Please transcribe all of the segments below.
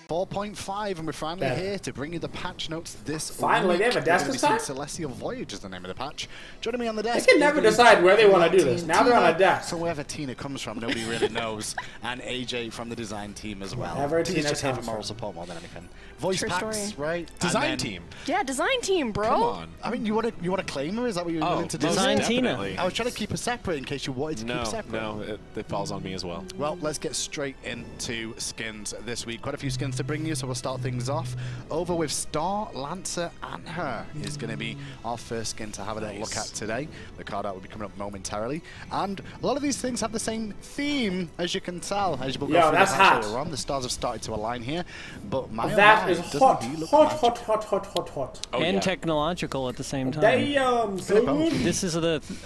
.5, and we're finally here to bring you the patch notes this Finally, they have a desk this time? Celestial Voyage is the name of the patch. Joining me on the desk. They can never decide where they want to do this. Now they're on a desk. So wherever Tina comes from, nobody really knows. And AJ from the design team as well. Wherever Tina just here for comes moral from. support more than anything. Voice True packs, story. right? Design team. Yeah, design team, bro. Come on. I mean, you want to claim her? Is that what you're willing to do? Design Tina. Definitely. I was trying to keep her separate in case you wanted to keep her separate. No, it falls on me as well. Well, let's get straight into skins this week. Quite a few skins to bring you, so we'll start things off. Over with Star, Lancer, and her is going to be our first skin to have a look at today. The card art will be coming up momentarily. And a lot of these things have the same theme, as you can tell. As we'll go through that's the patch hot. later on. The stars have started to align here. But my That oh is my, hot, doesn't he look hot, magical? hot. Oh, and technological at the same time. Damn, dude. This is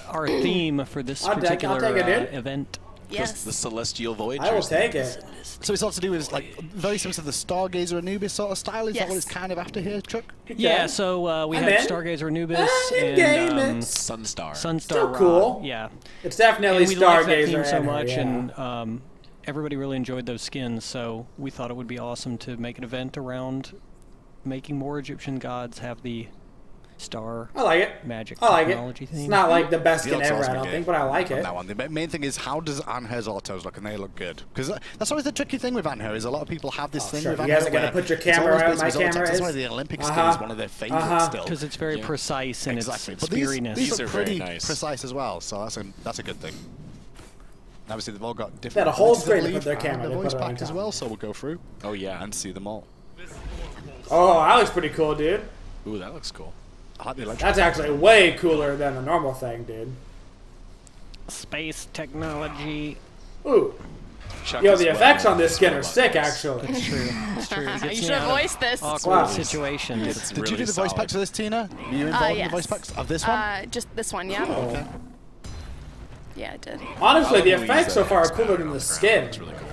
our theme for this particular I'll take it, event. Yes. The Celestial Voyagers. I will take it. So it's all to do with like very similar to the Stargazer Anubis sort of style. Is that what it's kind of after here, Chuck? Yeah, so we I'm had in. Stargazer Anubis In-game, and it's Sunstar. Sunstar. still cool. Yeah. It's definitely And we liked that Stargazer theme so and her, much, yeah. and everybody really enjoyed those skins, so we thought it would be awesome to make an event around making more Egyptian gods have the star I like it. magic I like it. technology theme. It's not like the best The skin ever, autos I we don't get think, but I like on it. that one. The main thing is, how does Anher's autos look, and they look good? Because that's always the tricky thing with Anher, is a lot of people have this thing sure. with You Anher. guys are gonna where put your it's camera always where based my on Zotac. camera That's is. why the Olympic skin is one of their favorites still. Because it's very precise and Exactly. it's But these speariness. are are very pretty nice. precise as well, so that's a good thing. Obviously, they've all got different. They had a whole abilities, I screen to believe, put their and camera, a they voice put it on pack as top. well, so we'll go through. Oh, yeah. And see them all. Oh, that looks pretty cool, dude. Ooh, that looks cool. I like the electric. That's actually way cooler than a normal thing, dude. Space technology. Ooh. Chuck Yo, is the well effects known on this for skin his are sick, buttons. actually. It's true. It's true. It You gets should out have of voiced this. awkward Wow. situations. It's Did you really do the voice solid. packs for this, Tina? Were you involved in the yes. voice packs of this one? Just this one, yeah. Okay. Yeah, I did. Honestly, the I'll use effects so that far are X cooler than on the ground. skin. It's really cool.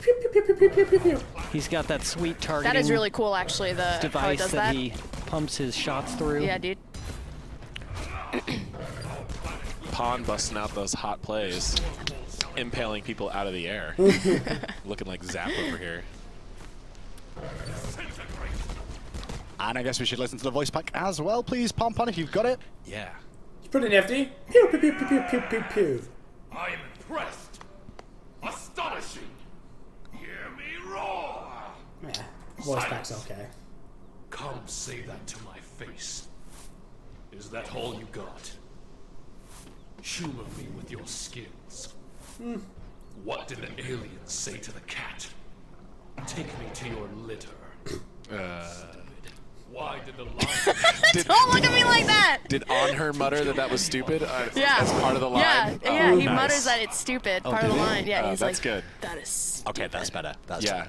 Pew, pew, pew, pew, pew, pew, pew. He's got that sweet targeting That is really cool, actually, how it device does that that. he pumps his shots through. Yeah, dude. Pawn busting out those hot plays. Impaling people out of the air. Looking like Zap over here. And I guess we should listen to the voice pack as well, please, Pompon, if you've got it. Yeah. It's pretty nifty. Pew, pew, pew, pew, pew, pew, pew, pew. I am impressed. Astonishing. Hear me roar. Yeah, voice pack's okay. Come say that to my face. Is that all you got? Humor me with your skins. What did the aliens say to the cat? Take me to your litter. Why did the lion... Don't look at me like that! Did On Her mutter that was stupid? Yeah. That's part of the line? Yeah, Oh, yeah, he nice. mutters that it's stupid, part of did the he? line. Yeah, he's that's like, good. that is stupid. Okay, that's better. That's Yeah.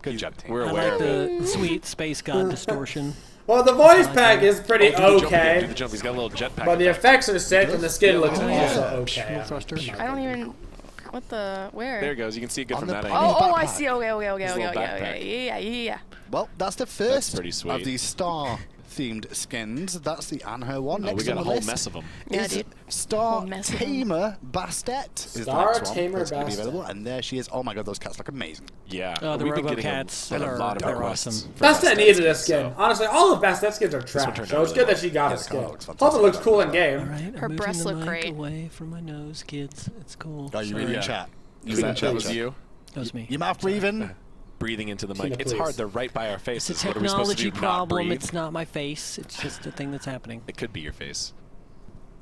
good job, team. We're I aware like of it. the sweet space god distortion. Well, the voice pack is pretty Do the jump again, do okay, the jump. He's got a little jetpack. but the effect. effects are sick, and the skin looks Oh, yeah. also okay. Little thruster. I don't even... What the... Where? There it goes. You can see it good On from the that back. angle. Oh, I backpack. see. Okay, okay, okay, His okay, little okay, backpack. okay. Yeah, yeah, yeah. Well, that's the first pretty sweet. of these star-themed skins. That's the Anher one. Oh, Next we got on a the whole list mess of them. Yeah, is dude. Star Whole mess of 'em. Tamer Bastet. Is the Star next one Tamer that's gonna be Bastet. available. And there she is. Oh my god, those cats look amazing. Yeah. Oh, the We've been getting RoboCats a are- lot of they're requests awesome. for Bastet needed a skins, skin. so- Honestly, all of Bastet skins are one trash, turned so out it's really good that she got Yeah, a the skin. color looks Hope it fantastic. looks cool in All game. right, I'm Her moving breasts the look mic great. away from my nose, kids. It's cool. Are you Sorry. reading chat? Is that was you? That was me. Your mouth breathing. Breathing into the mic. Tina, It's please. hard. They're right by our It's faces. a What are we supposed to technology do? Not problem. breathe? It's not my face. It's just a thing that's happening. It could be your face.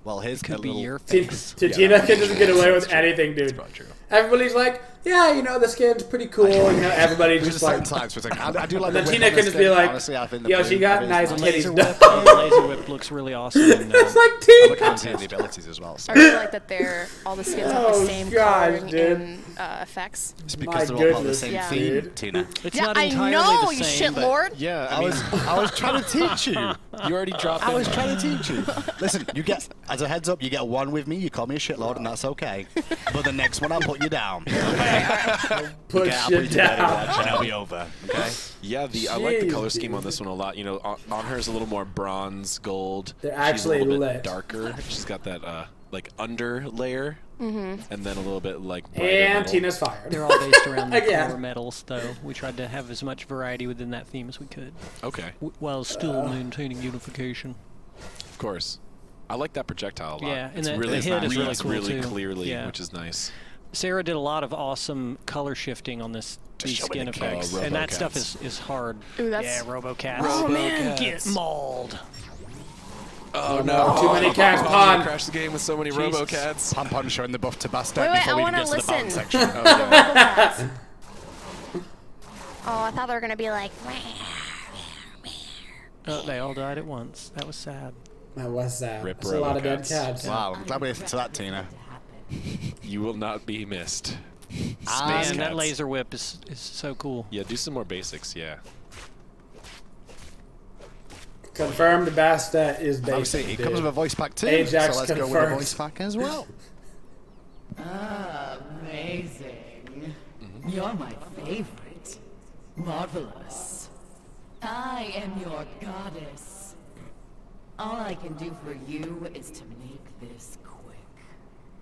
Well, here's Could a be little... your Tina face. can just get away with anything, That's dude. probably true. Everybody's like, yeah, you know, the skin's pretty cool. You know, everybody's There's just certain like, times for things. I do like and then the whip Tina on can this just be thing. like, Honestly, I think the yo, she blue got is nice nice. Laser titties. whip, laser whip looks really awesome. And, It's like I Tina. look at the abilities as well. So. I really like that they're all the skins have Oh, the same gosh, coloring dude. and effects. It's My because they're all part of the goodness, same yeah. theme, dude. Tina. it's Yeah, not I entirely know, the you same, shit but lord. Yeah, I was trying to teach you. you already dropped I in. was trying to teach you. Listen, you get, as a heads up, you get one with me, you call me a shitlord, and that's okay. But the next one, I'll put you down. Push Okay, I'll you put you to bed down. and it'll be over. Okay. Yeah, I like the color Jeez, scheme on this one a lot. You know, on her is a little more bronze, gold. They're She's actually a little bit lit. darker. She's got that like under layer, and then a little bit like brighter And metal. Tina's fired. They're all based around the Again. core metals, though. We tried to have as much variety within that theme as we could, Okay, while still maintaining unification. of course. I like that projectile a lot. Yeah, and it's the really head is really reads cool, really too. clearly, Yeah. which is nice. Sarah did a lot of awesome color shifting on Just these show me skin the effects, cakes. and that Robocats. stuff is hard. Ooh, that's- yeah, Robocats. Oh, man, Robocats. get mauled. Oh no, too many cats, Pon Pon. crashed the game with so many Jesus. RoboCats. Pon showing the buff to Basta Wait, before I we wanna can get to the balance listen. section. Oh, I thought they were gonna be like. Oh, they all died at once. That was sad. That was sad. Rip That's a lot of dead Robocats. cats. Wow, I'm glad we listened to that, Tina. You will not be missed. Man, Space that cats. laser whip is so cool. Yeah, do some more basics. Yeah. Confirmed Basta is basic. Obviously, it comes with a voice pack too, Ajax so let's go with a confirmed. voice pack as well. Amazing. You're my favorite. Marvelous. I am your goddess. All I can do for you is to make this quick.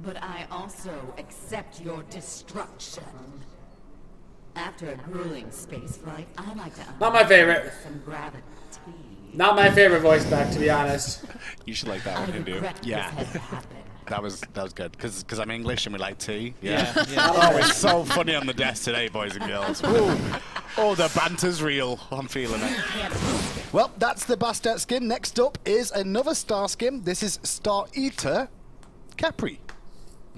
But I also accept your destruction. After a grueling space flight, I like to Not my favorite. with some gravity. Not my favorite voice pack, to be honest. You should like that I one, Hindu. regret Yeah. this has happened. That was good because I'm English and we like tea. Yeah, Yeah. yeah. Oh, it's so funny on the desk today, boys and girls. Woo. Oh, the banter's real. I'm feeling it. Well, that's the Bastet skin. Next up is another star skin. This is Star Eater Capri.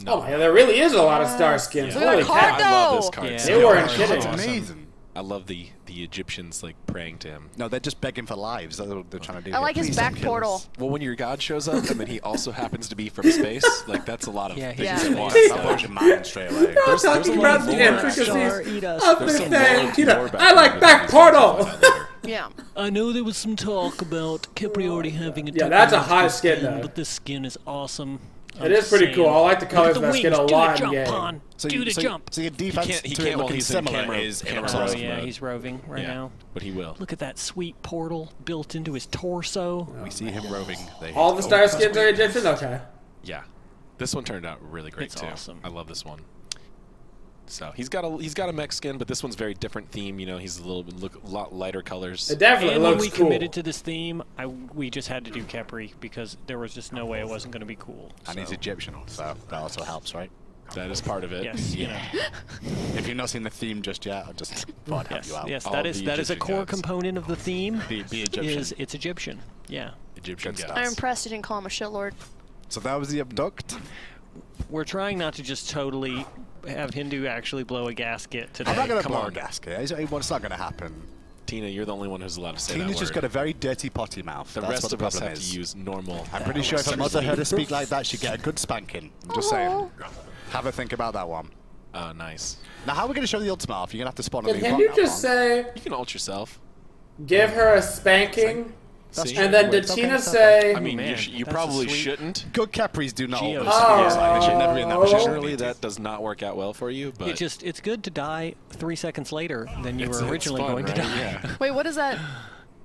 Oh my god, there really is a lot of star skins. Look at Holy that card, cow. I love though. this card. Yeah. They weren't It's kidding. That's awesome. amazing. I love the Egyptians like praying to him. No, they're just begging for lives. That's what they're trying to do. I like his Please back don't kill portal. us. Well, when your god shows up and then he also happens to be from space, like that's a lot of Yeah, things yeah. at once. That blows your mind straight away. I'm there's a talking lot about more the intricacies Star, eat us. of There's the some thing. more Tina, background I like with back these portal. things later. Yeah. I know there was some talk about Capri already having a Yeah, that's a hot technological skin, though. but this skin is awesome. It is pretty cool. I like the colors of that skin a lot in Do the game. jump, Pon. Do the jump. So your defense he to can't it while looking he's in similar camera- is camera looks Oh mode. awesome. yeah, he's roving right Yeah, now. but he will. Look at that sweet portal built into his torso. We see him roving. All the star skins are Egyptian? Okay. Yeah, this one turned out really great It's too. awesome. I love this one. So he's got a mech skin, but this one's very different theme. You know, he's a lot lighter colors. It definitely And when looks we cool. committed to this theme, we just had to do Capri because there was just no way it wasn't going to be cool. And he's so. Egyptian, so that also helps, right? That is part of it. Yes, you know. If you've not seen the theme just yet, I'll just thought I'd help Yes, you out. yes, All that is the a Egyptian core gods. component of the theme. Be Egyptian. Is it's Egyptian? Yeah. Egyptian Good gods. stuff. I'm impressed you didn't call him a shitlord. So that was the abduct. We're trying not to just totally have Hindu actually blow a gasket today. I'm not going to Come blow a on. gasket. It's not going to happen. Tina, you're the only one who's allowed to say Tina's that just word. got a very dirty potty mouth. The That's rest what the of us problem have is. to use normal. I'm pretty sure if a mother heard her speak like that, she'd get a good spanking. I'm just saying. Have a think about that one. Oh, nice. Now, how are we going to show the ultimate off? You're going to have to spawn a Can new Hindu bot now, just Pon. say, You can ult yourself. give her a spanking? See? And then did It's okay, Tina it's say, I mean, man, you that's a probably sweet- shouldn't. Good Capris do not Geo. hold those Oh. skills. They should never be in that position. Surely that does not work out well for you, but It's good to die 3 seconds later than you it's- were it's originally fun, going to right? die. Yeah. Wait, what is that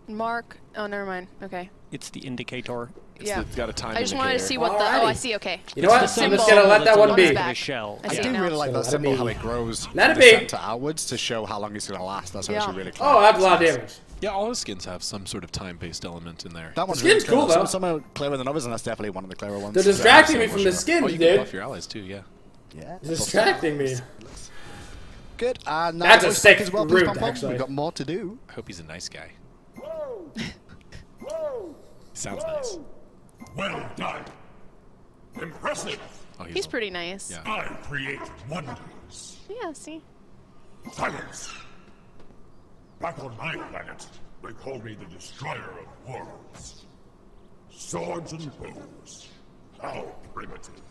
mark? Oh, never mind. Okay. It's the indicator. Yeah. It's got a time I just wanted to see what the. Alrighty. Oh, I see. Okay. you know what? It's the I'm just symbol going to let that one on be. his back. shell. I I see do it now. really like that So symbol, let it how be. it grows Let from it the be. center outwards to show how long it's going to last. That's actually really clever. Oh, that's a lot of damage. Yeah, all his skins have some sort of time-based element in there. That one's skin's really cool, though. Some are clearer than others, and that's definitely one of the clearer ones. They're distracting me from the skins, Oh, you can dude. buff your allies too, yeah. Yeah. Distracting me. Good. And now That's a voice sick pack as well, route, please, Pom Pom. actually. We've got more to do. I hope he's a nice guy. Sounds nice. Well done. Impressive. Oh, He's pretty nice. Yeah. I create wonders. Yeah. See. Silence. Back on my planet, they call me the destroyer of worlds. Swords and bows. How primitive.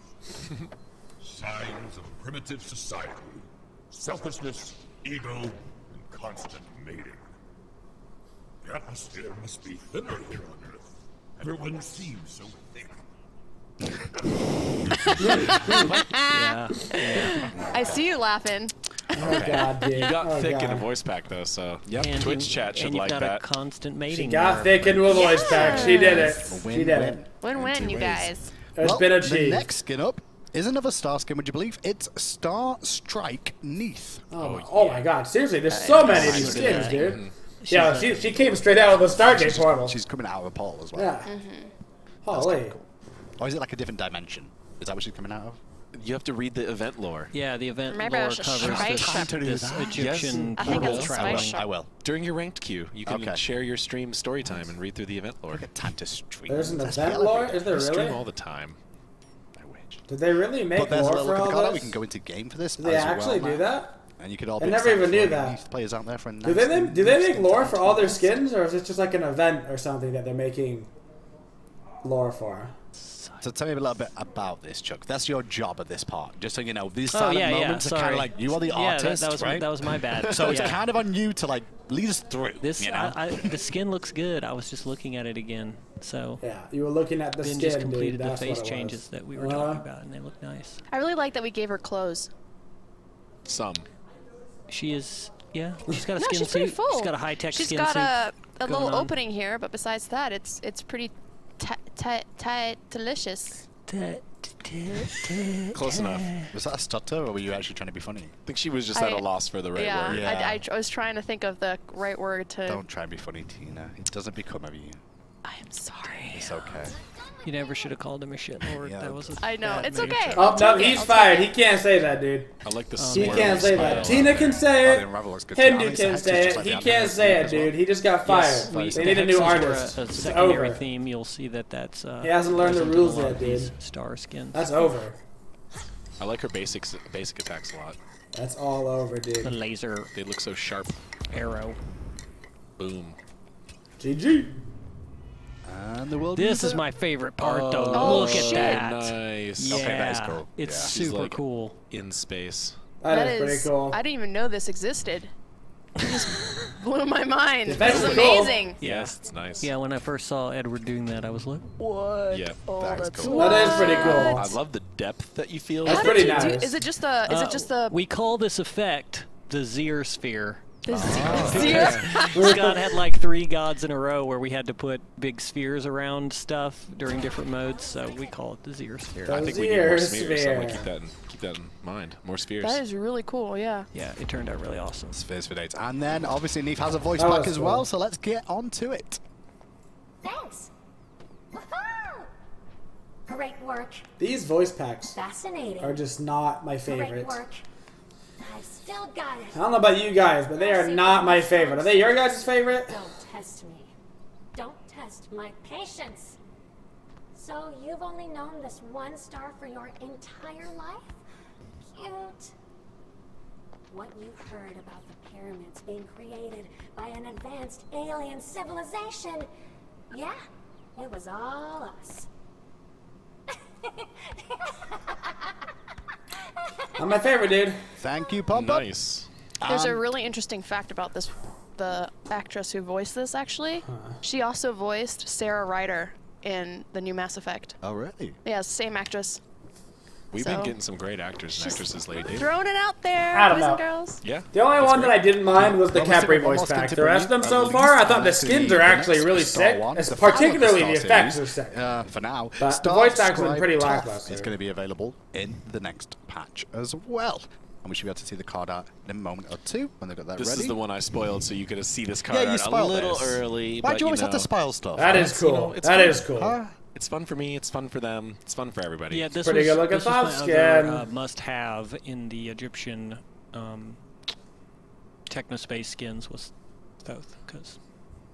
Signs of primitive society. Selfishness, ego, and constant mating. The atmosphere must be thinner here on Earth. Everyone seems so thick. Yeah. I see you laughing. Oh god, dude. You got oh, thick god. in a voice pack though, so And Twitch chat should and you've like got that. a constant mating. She got there. thick into a voice pack. She did it. Win, She did win. it. Win-win, In two you ways. guys. It's Well, been the achieved. next skin up is another star skin, would you believe? It's Star Strike Neath. Oh my god, seriously, there's so many of these Look at skins, that. dude. Yeah, she came straight out of the Stargate portal. She's coming out of a portal as well. Yeah. Holy. Or is it like a different dimension? Is that what she's coming out of? You have to read the event lore. Yeah, the event Maybe I lore should covers try this, to do this that. Egyptian I think portal it's a traveling. spice shop. I will. During your ranked queue, you can Okay. share your stream story time and read through the event lore. Look at time to stream. There's an Let's event feel lore? every- Is there I stream really? all the time. I wish. Did they really make But there's a lore little for look at the all card. We this? can go into game for this. Did they as actually well, do that? And you could all I be never even knew excited for that. Neath players out there for a Do they nice do they make skin lore to for all their add. skins, or is it just like an event or something that they're making lore for? So tell me a little bit about this, Chuck. That's your job at this part. Just so you know, these Oh silent yeah, moments are kind sorry. of like you are the Yeah, artist, that was right? that was my bad. So it's Yeah. kind of on you to like lead us through. This you know? the skin looks good. I was just looking at it again. So Yeah, you were looking at the Ben skin, just dude. completed the That's face what it changes was. that we were talking about, and they look nice. I really like that we gave her clothes. Some. She is, yeah. She's got a No, skin she's suit. pretty full. She's got a high-tech She's skin got suit. a going little on. opening here, but besides that, it's pretty delicious. Close enough. I Was that a stutter, or were you actually trying to be funny? think she was just at a loss for the right Yeah, word. Yeah. I was trying to think of the right word to. Don't try and be funny, Tina. It doesn't become of you. I am sorry. It's okay. You never should have called him a shitlord. Yeah. That was a I know. bad It's move. okay. Oh I'll no, take it, he's I'll fired. take He can't say that, dude. I like the He swirly can't say smile that. on Tina there. can Oh, say the it. unravel looks good too. I Hindu think can Hex is say just it. like He the can't anime say it, as well. dude. He just got fired. Yes, They the need a new hexes were artist. A It's secondary over. theme. You'll see that that's. He hasn't learned the present in a rules lot yet, of these dude. Star skins. That's over. I like her basic attacks a lot. That's all over, the dude. laser They look so sharp. arrow. Boom. GG. And the world. This is my favorite part, though. Oh, Look shit. at that. Nice. Yeah, Okay, that is cool. it's Yeah. She's super like- cool. In space. That is pretty cool. I didn't even know this existed. It just blew my mind. That's This is cool. amazing. Yes, it's nice. Yeah, when I first saw Edward doing that, I was like, Yeah. That is cool. That is pretty cool. I love the depth that you feel. That's How pretty did you do? nice. Is it just the? Is it just the? we call this effect the Zier sphere. the Scott had like 3 gods in a row where we had to put big spheres around stuff during different modes, so we call it the Zier sphere. I think we need more Zier spheres, so I'm gonna sphere. keep that in mind. More spheres. That is really cool. Yeah. Yeah, it turned out really awesome. Spheres for dates. And then obviously Neath has a voice That pack was as cool. well, so let's get on to it. Thanks. Woohoo! Great work. These voice packs Fascinating. are just not my Great favorite. work. I've still got it. I don't know about you guys, but they are not my favorite. Are they your guys' favorite? Don't test me. Don't test my patience. So you've only known this one star for your entire life? Cute. What you've heard about the pyramids being created by an advanced alien civilization, yeah, it was all us. Not my favorite, dude. Thank you, Pop Up. Nice. There's a really interesting fact about this. The actress who voiced this, actually, she also voiced Sarah Ryder in the new Mass Effect. Oh, really? Yeah, same actress. We've been So- getting some great actors and Just actresses lately. Throwing it out there, I don't boys and know. girls. Yeah. The only that's one great. that I didn't mind was the Well, we still Capri got one voice more skin pack. to The bring rest of them at so least, far, I thought and the that's skins the are actually next really Star sick. one. It's The final of particularly Star the effects series, are sick. for now. But the Star voice act's been Scribe pretty Tough lackluster. is going to be available in the next patch as well. And we should be able to see the card art in a moment or two when they've got that This ready. is the one I spoiled, so you could see this card Yeah, you art a spoiled little this. early. Why but, do you always have to know, spoil stuff? That is It's, you cool. know, it's That fun. is cool. It's fun for me. It's fun for them. It's fun for everybody. Yeah, this Pretty was, good looking this was my soft other, skin. must-have in the Egyptian technospace skins was Thoth, because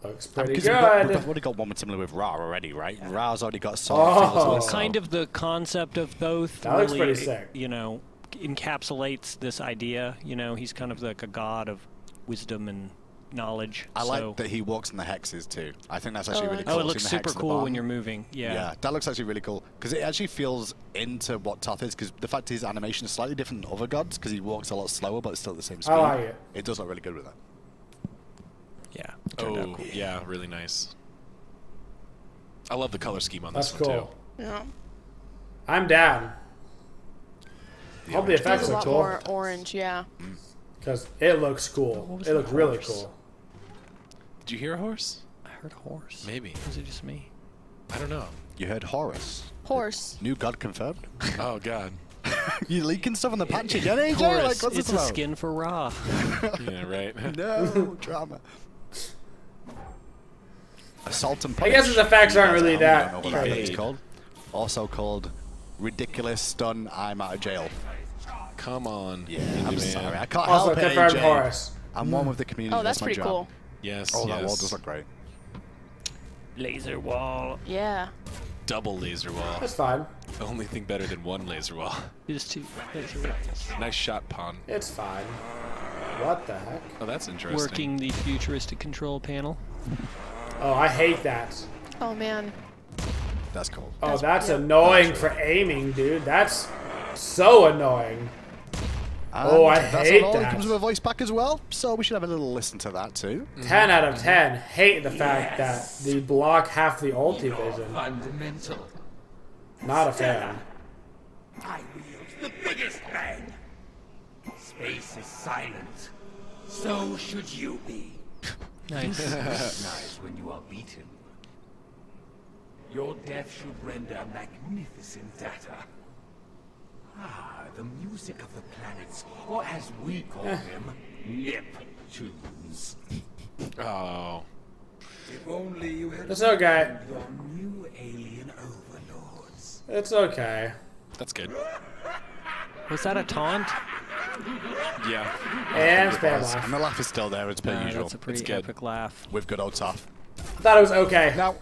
Looks pretty Because good. we've already got one similar with Ra already, right? Ra's already got some feel as well. so- kind of the concept of Thoth That looks really, pretty sick. you know, encapsulates this idea. You know, he's kind of like a god of wisdom and knowledge. I so. like that he walks in the hexes too. I think that's actually really cool. Oh, it seeing looks the super hex at the cool when bottom. you're moving. Yeah. Yeah, that looks actually really cool because it actually feels into what Toth is. Because the fact his animation is slightly different than other gods because he walks a lot slower, but it's still at the same speed. I like it. It does look really good with that. Yeah. Turned out Oh, cool. yeah, really nice. I love the color scheme on That's this one cool. Yeah. I'm down. Hope the effects It's a are lot cool. more orange, yeah. Because it looks cool. It looks really cool. Did you hear a horse? I heard a horse. Maybe. Was it just me? I don't know. You heard Horus. Horse. New god confirmed. Oh God. You leaking stuff on the patch again, AJ? Horus. Like, what's It's this a about? skin for Ra. Yeah, right. No drama. Assault and I guess his effects aren't really I that don't know what that crazy. thing's called. Also called Ridiculous Stun, I'm out of jail. Come on. Yeah, Indie I'm man. sorry. I can't Also help it, confirmed AJ. Horus. I'm one with the community. Oh, that's my pretty job. cool. Yes. Oh, yes. that wall does look great. Laser wall. Yeah. Double laser wall. That's fine. The only thing better than one laser wall. Just 2 laser walls. Nice shot, Pawn. It's fine. What the heck? Oh, that's interesting. Working the futuristic control panel. Oh, I hate that. Oh man. That's cool. Oh, that's annoying for aiming, dude. That's so annoying. Oh, I that's hate not all. It that. comes with a voice pack as well, so we should have a little listen to that too. 10 out of 10. Hate the fact that the block half the ulti vision. Fundamental. Not a fan. I wield the biggest bang. Space is silent. So should you be. Nice. Recognize when you are beaten. Your death should render magnificent data. Ah, the music of the planets, or as we call them, nip tunes. Oh. If only you had It's okay. your new alien overlords. It's okay. That's good. Was that a taunt? Yeah. And spam And laugh. the laugh is still there, it's per usual. That's a pretty It's good. epic laugh. With good old Toph. Thought it was okay. Now,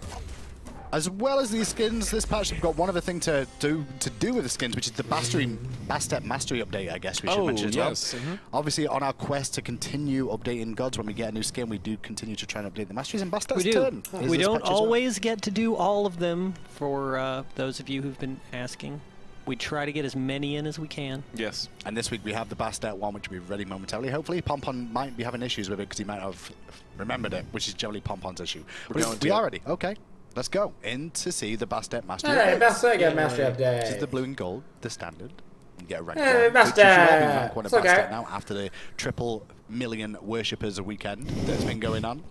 as well as these skins, this patch has got one other thing to do with the skins, which is the Bastet Mastery update, I guess we should mention as yes. well. Obviously, on our quest to continue updating gods, when we get a new skin, we do continue to try and update the masteries, and Bastet's We do. turn. is We this don't patch as well. always get to do all of them for those of you who've been asking. We try to get as many in as we can. Yes. And this week we have the Bastet one, which will be ready momentarily. Hopefully, Pompon might be having issues with it because he might have remembered it, which is generally Pompon's issue. We're going we to. are ready. Okay. Let's go in to see the Bastet Mastery. Hey, update. Bastet get mastery This is the update. blue and gold, the standard. You get a rank Hey, one. Which you should all be rank one Bastet. at It's okay. Bastet now after the triple million worshippers weekend that's been going on.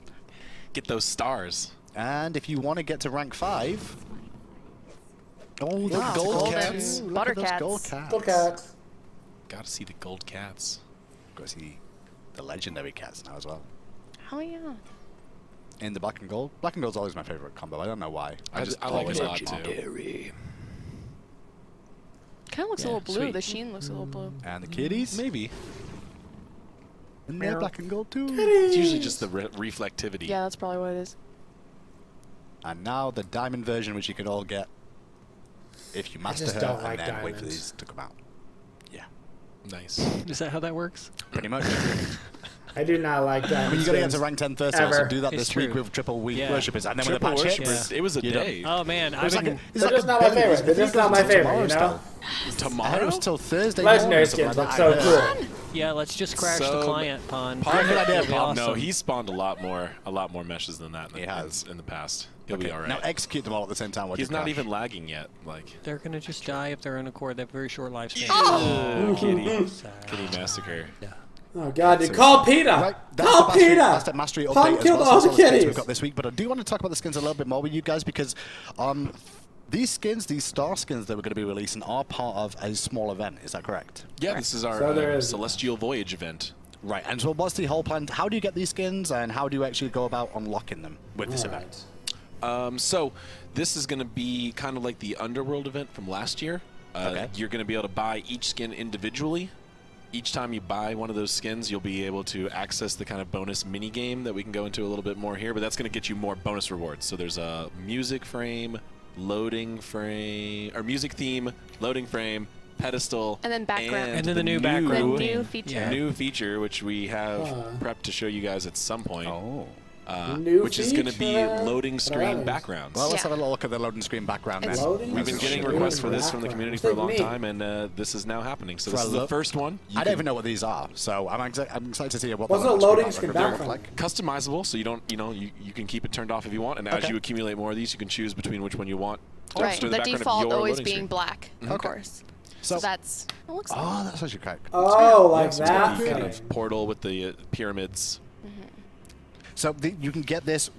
Get those stars. And if you want to get to rank 5, oh, the Wow, gold golden cats! Look at those buttercats. gold cats. Good cat. Gotta see the gold cats. Got to see the legendary cats now as well. Oh yeah. In the black and gold. Black and gold's always my favorite combo. I don't know why. I like always it a lot like too. Kind of looks Yeah, a little blue. sweet. The sheen looks a little blue. And the kitties. Maybe. And they're black and gold too. It's usually just the reflectivity. Yeah, that's probably what it is. And now the diamond version, which you can all get if you master just her don't and like then wait for diamonds. these to come out. Yeah, Nice. Is that how that works? pretty much. I do not like that. I mean, you got to get to rank 10 first, so Ever. do that It's this week true. with triple week Yeah. worshippers, and then Triple when the patch worshippers. hits, It was a you don't- day. Oh man, I've It's like been. it's They're like just a not my billion. favorite. I They're think just it not goes my until favorite, tomorrow you know? still. I Tomorrow? heard it was till Thursday Legendary morning or something skins like look that. so I heard. cool. Yeah, let's just crash the So, client, Pon. Good idea, It'll be Pon. No, awesome. he spawned a lot more meshes than that. He has. in the past. He'll Okay, be all right. now execute them all at the same time. Watch He's it not crash. even lagging yet. Like They're gonna just die if they're in a core. They have very short lifespan. Kitty massacre. Oh god, dude. Call PETA! Right, Call PETA! That's the mastery update Pun as killed well, all so the that's all skins kitties! we've got this week. But I do want to talk about the skins a little bit more with you guys because these skins, these star skins that we're going to be releasing, are part of a small event. Is that correct? Yeah, this is our So there is- Celestial Voyage event. Right. And so, what's the whole plan? How do you get these skins, and how do you actually go about unlocking them with this event? So this is going to be kind of like the Underworld event from last year. Okay. You're going to be able to buy each skin individually. Each time you buy one of those skins, you'll be able to access the kind of bonus mini game that we can go into a little bit more here, but that's going to get you more bonus rewards. So there's a music frame, loading frame, or music theme, loading frame, pedestal, And then background. And then the new background The theme. new feature. Yeah. new feature, which we have Huh. prepped to show you guys at some point, Oh. New which is going to be feature? loading What screen else? backgrounds. Well, let's Yeah. have a little look at the loading screen background then. It's- Loading We've been getting screen requests for this from the background. community It's for a like long me. time, and this is now happening. So this So is I the love- first one. I don't even know what these are, so I'm excited to see what What's the a loading screen screen background background? look like. Customizable, so you don't, you can keep it turned off if you want, and as Okay. you accumulate more of these, you can choose between which one you want. Right. to The background of default your always loading being screen. black, of Okay. course. So that's. It looks like. Oh, that's actually correct. Oh, like So it's got that. the kind of portal with the pyramids. So you can get this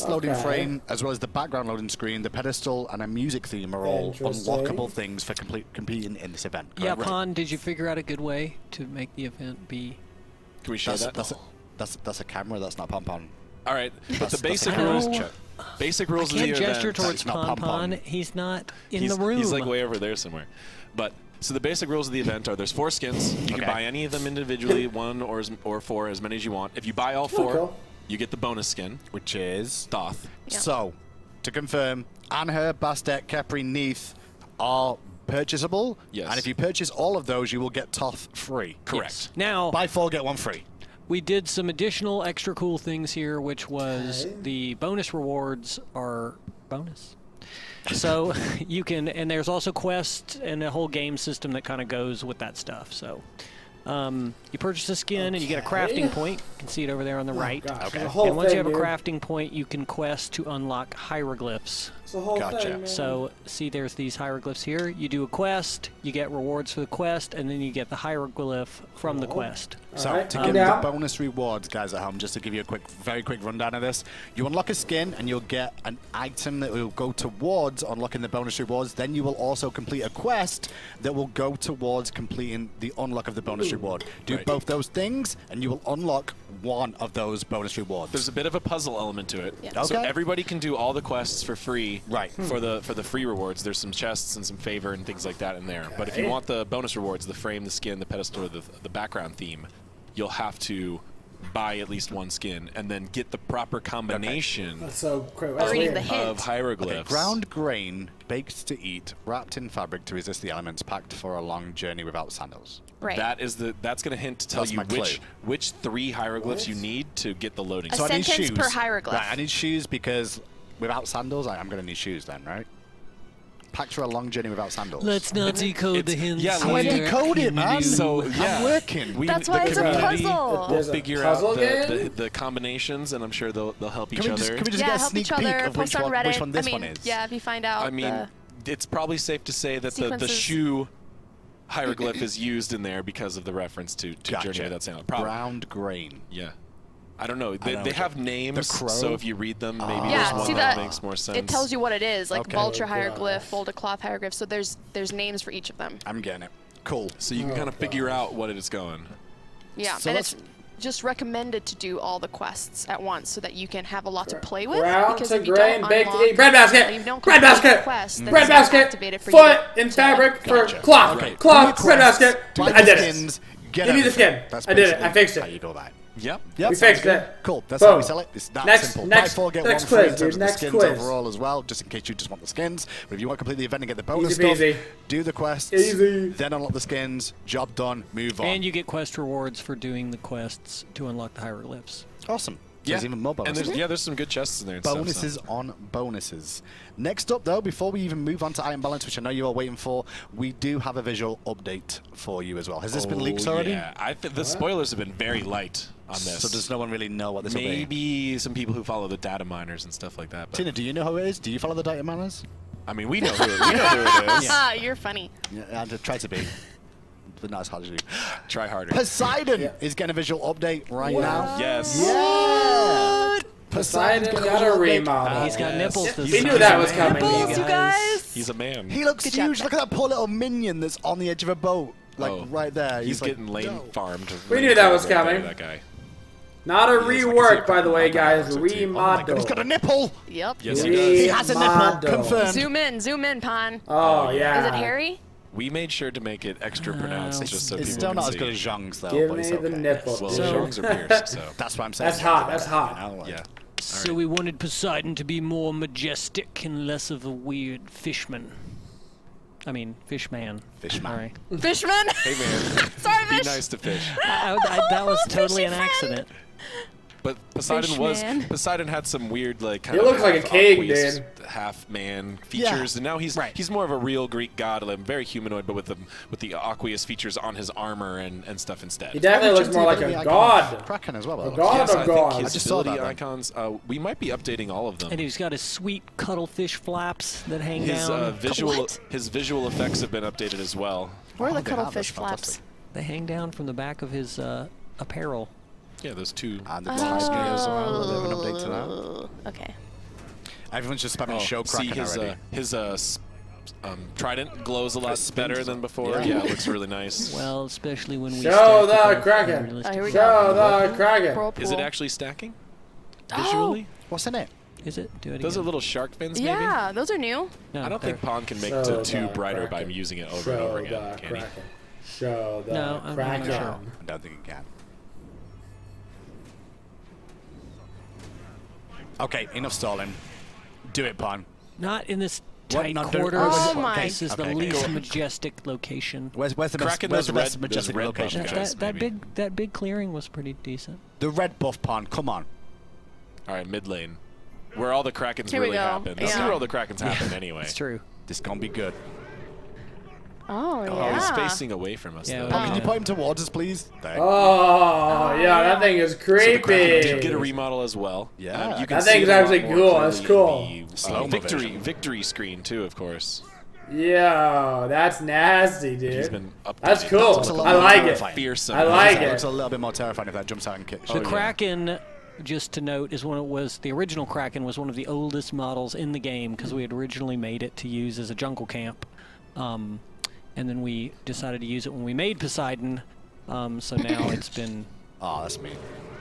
loading frame, as well as the background loading screen, the pedestal, and a music theme are all unlockable things for competing in this event. Yeah, Pon, did you figure out a good way to make the event be... Can we show that? That's a camera, that's not Pon. All right, but the basic rules... rules... Basic rules of the event... I can't gesture towards Pon. He's not in the room. He's like way over there somewhere. But... So the basic rules of the event are there's 4 skins. You can buy any of them individually, 1 or 4, as many as you want. If you buy all 4, you get the bonus skin, which is Thoth. Yeah. So, to confirm, Anher, Bastet, Kepri, Neath are purchasable. Yes. And if you purchase all of those, you will get Thoth free. Correct. Yes. Now, Buy 4, get 1 free. we did some additional extra cool things here, which was the bonus rewards are bonus. So you can, and there's also quests and a whole game system that kind of goes with that stuff. So you purchase a skin and you get a crafting point. You can see it over there on the right. Okay. And once you have a crafting point, you can quest to unlock hieroglyphs. It's the whole thing, man. So see, there's these hieroglyphs here. You do a quest, you get rewards for the quest, and then you get the hieroglyph from the quest. So to give the bonus rewards, guys at home, just to give you a very quick rundown of this, you unlock a skin and you'll get an item that will go towards unlocking the bonus rewards. Then you will also complete a quest that will go towards completing the unlock of the bonus reward. Do both those things and you will unlock one of those bonus rewards. There's a bit of a puzzle element to it. Yeah. Okay. So everybody can do all the quests for free. Right. For the free rewards, there's some chests and some favor and things like that in there. But if you want the bonus rewards, the frame, the skin, the pedestal, or the background theme, you'll have to buy at least 1 skin and then get the proper combination That's so quick. of hieroglyphs. Okay. Ground grain, baked to eat, wrapped in fabric to resist the elements, packed for a long journey without sandals. Right. That's going to hint to tell That's you my clue. which 3 hieroglyphs you need to get the loading. A So I need sentence shoes. per hieroglyph. Right, I need shoes because without sandals, I'm going to need shoes then, right? Packed for a long journey without sandals. Let's not decode the hints. Yeah, I'm going to decode it, man. So, yeah. I'm working. That's why it's a puzzle. We'll There's a figure puzzle out game? the combinations, and I'm sure they'll help each Can other. we just Yeah, get a help sneak each other. peek of Post which on one, Reddit. which one this I mean, one is? yeah, if you find out. I mean, it's probably safe to say that the sequences. shoe hieroglyph is used in there because of the reference to Journey Without Sandals. Ground grain. Yeah. I don't know. They have names, crow? so if you read them, maybe there's yeah, one see that that makes more sense. it tells you what it is, like Okay. vulture hieroglyph, folded cloth hieroglyph. So there's names for each of them. I'm getting it. Cool. So you can kind of figure out what it is going. Yeah, So and let's- it's just recommended to do all the quests at once so that you can have a lot to play with. Ground because to if you grain, don't baked to unlock, eat. Bread basket! you don't Bread complete the basket! quest, then Bread it's not basket! activated for you Foot to- in fabric for Gotcha. cloth. Okay. Cloth, bread basket. Buy I the did it. skins, get Give me the everything. skin. That's I did it. basically I fixed it. How you go about it. Yep. Yep, We sounds fixed good. it. Cool. That's how we Boom. sell it. It's that Next- simple. next- Buy 4, get next 1 free in quiz, terms dude. of the Next skins quiz. overall as well, just in case you just want the skins. But if you want to complete the event and get the bonus Easy stuff, peasy. do the quests, Easy. then unlock the skins, job done, move on. And you get quest rewards for doing the quests to unlock the hieroglyphs. Awesome. There's even more And bonuses. there's some good chests in there. And Bonuses stuff, on bonuses. Next up, though, before we even move on to item balance, which I know you are waiting for, we do have a visual update for you as well. Has this been leaked already? Yeah, I think the spoilers have been very light on this. So does no one really know what this will be? Maybe some people who follow the data miners and stuff like that. But Tina, do you know who it is? Do you follow the data miners? I mean, we know who it is. Ah, you're funny. Yeah, I try to be. But not as hard as you. Try harder. Poseidon is getting a visual update right now. Yes. Yeah! Poseidon got a remodel. He's got nipples. This We knew time. that was coming. Nipples, you guys. He's a man. He looks Good job, huge. Look at that poor little minion that's on the edge of a boat. Like, right there. He's like, getting lane farmed. We knew that was coming. That guy. Not a He looks like rework, a by the way, guys. Oh my God, Remodel. He's got a nipple! Yep. Yes, he does. He has a nipple. Remodel. Confirmed. Zoom in, Pon. Oh, yeah. Is it hairy? We made sure to make it extra pronounced just so It's people still can not as see. good as Zhang's, though. Give but me it's the okay. nipple. Well, So- Zhong's are pierced, so. That's what I'm saying. That's hot. That's hot. You know, like- Yeah. So we wanted Poseidon to be more majestic and less of a weird fishman. I mean, fishman. Fishman. Sorry. Fishman? Hey, man. Sorry, Be fish. nice to fish. That was totally an accident. But Poseidon had some weird like kind He of looks like a king, dude. half man features, and now he's more of a real Greek god, very humanoid, but with the aqueous features on his armor and stuff instead. He definitely looks more like a god. Kraken as well. A god of gods. I just saw the icons. We might be updating all of them. And he's got his sweet cuttlefish flaps that hang down. His visual effects have been updated as well. Where are the cuttlefish flaps? They hang down from the back of his apparel. Yeah, those two. And the glass as well. A bit of an update to that. Okay. Everyone's just spamming show Kraken already. His trident glows a lot better than before. Yeah, it looks really nice. Well, especially when we show the Kraken. Show the Kraken. Is it actually stacking? Visually? What's in it? Is it? Do it Those again. are little shark fins, maybe? Yeah, those are new. No, I don't think Pawn can make it too brighter by using it over and over again, can he? Show the Kraken. I'm not sure. I don't think it can. Okay, enough stalling. Do it, Pawn. Not in this tight Not do- quarters. Oh my. This is the least majestic location. Where's the Kraken, best those majestic red location? buff guys, That big clearing was pretty decent. The red buff, Pawn. Come on. All right, mid lane. Where all the Krakens Here we really go. happen. This is Yeah. where all the Krakens happen anyway. It's true. This is gonna be good. Oh, yeah. Oh, he's facing away from us. Yeah, though. Pawn, can you point him towards us, please? Oh, yeah, that thing is So the Kraken creepy. did get a remodel as well. Yeah. You can That see thing's it a lot actually more cool. That's clearly in cool. the, Slow-mo victory screen too, of course. Yo, that's nasty, He's dude. been updated. That's cool. Looks a lot I more like it. terrifying. Fearsome. I like It looks it. a little bit more terrifying if that jumps out and kicks. The Kraken, just to note, the original Kraken was one of the oldest models in the game because we had originally made it to use as a jungle camp. And then we decided to use it when we made Poseidon. So now it's been Oh, that's me.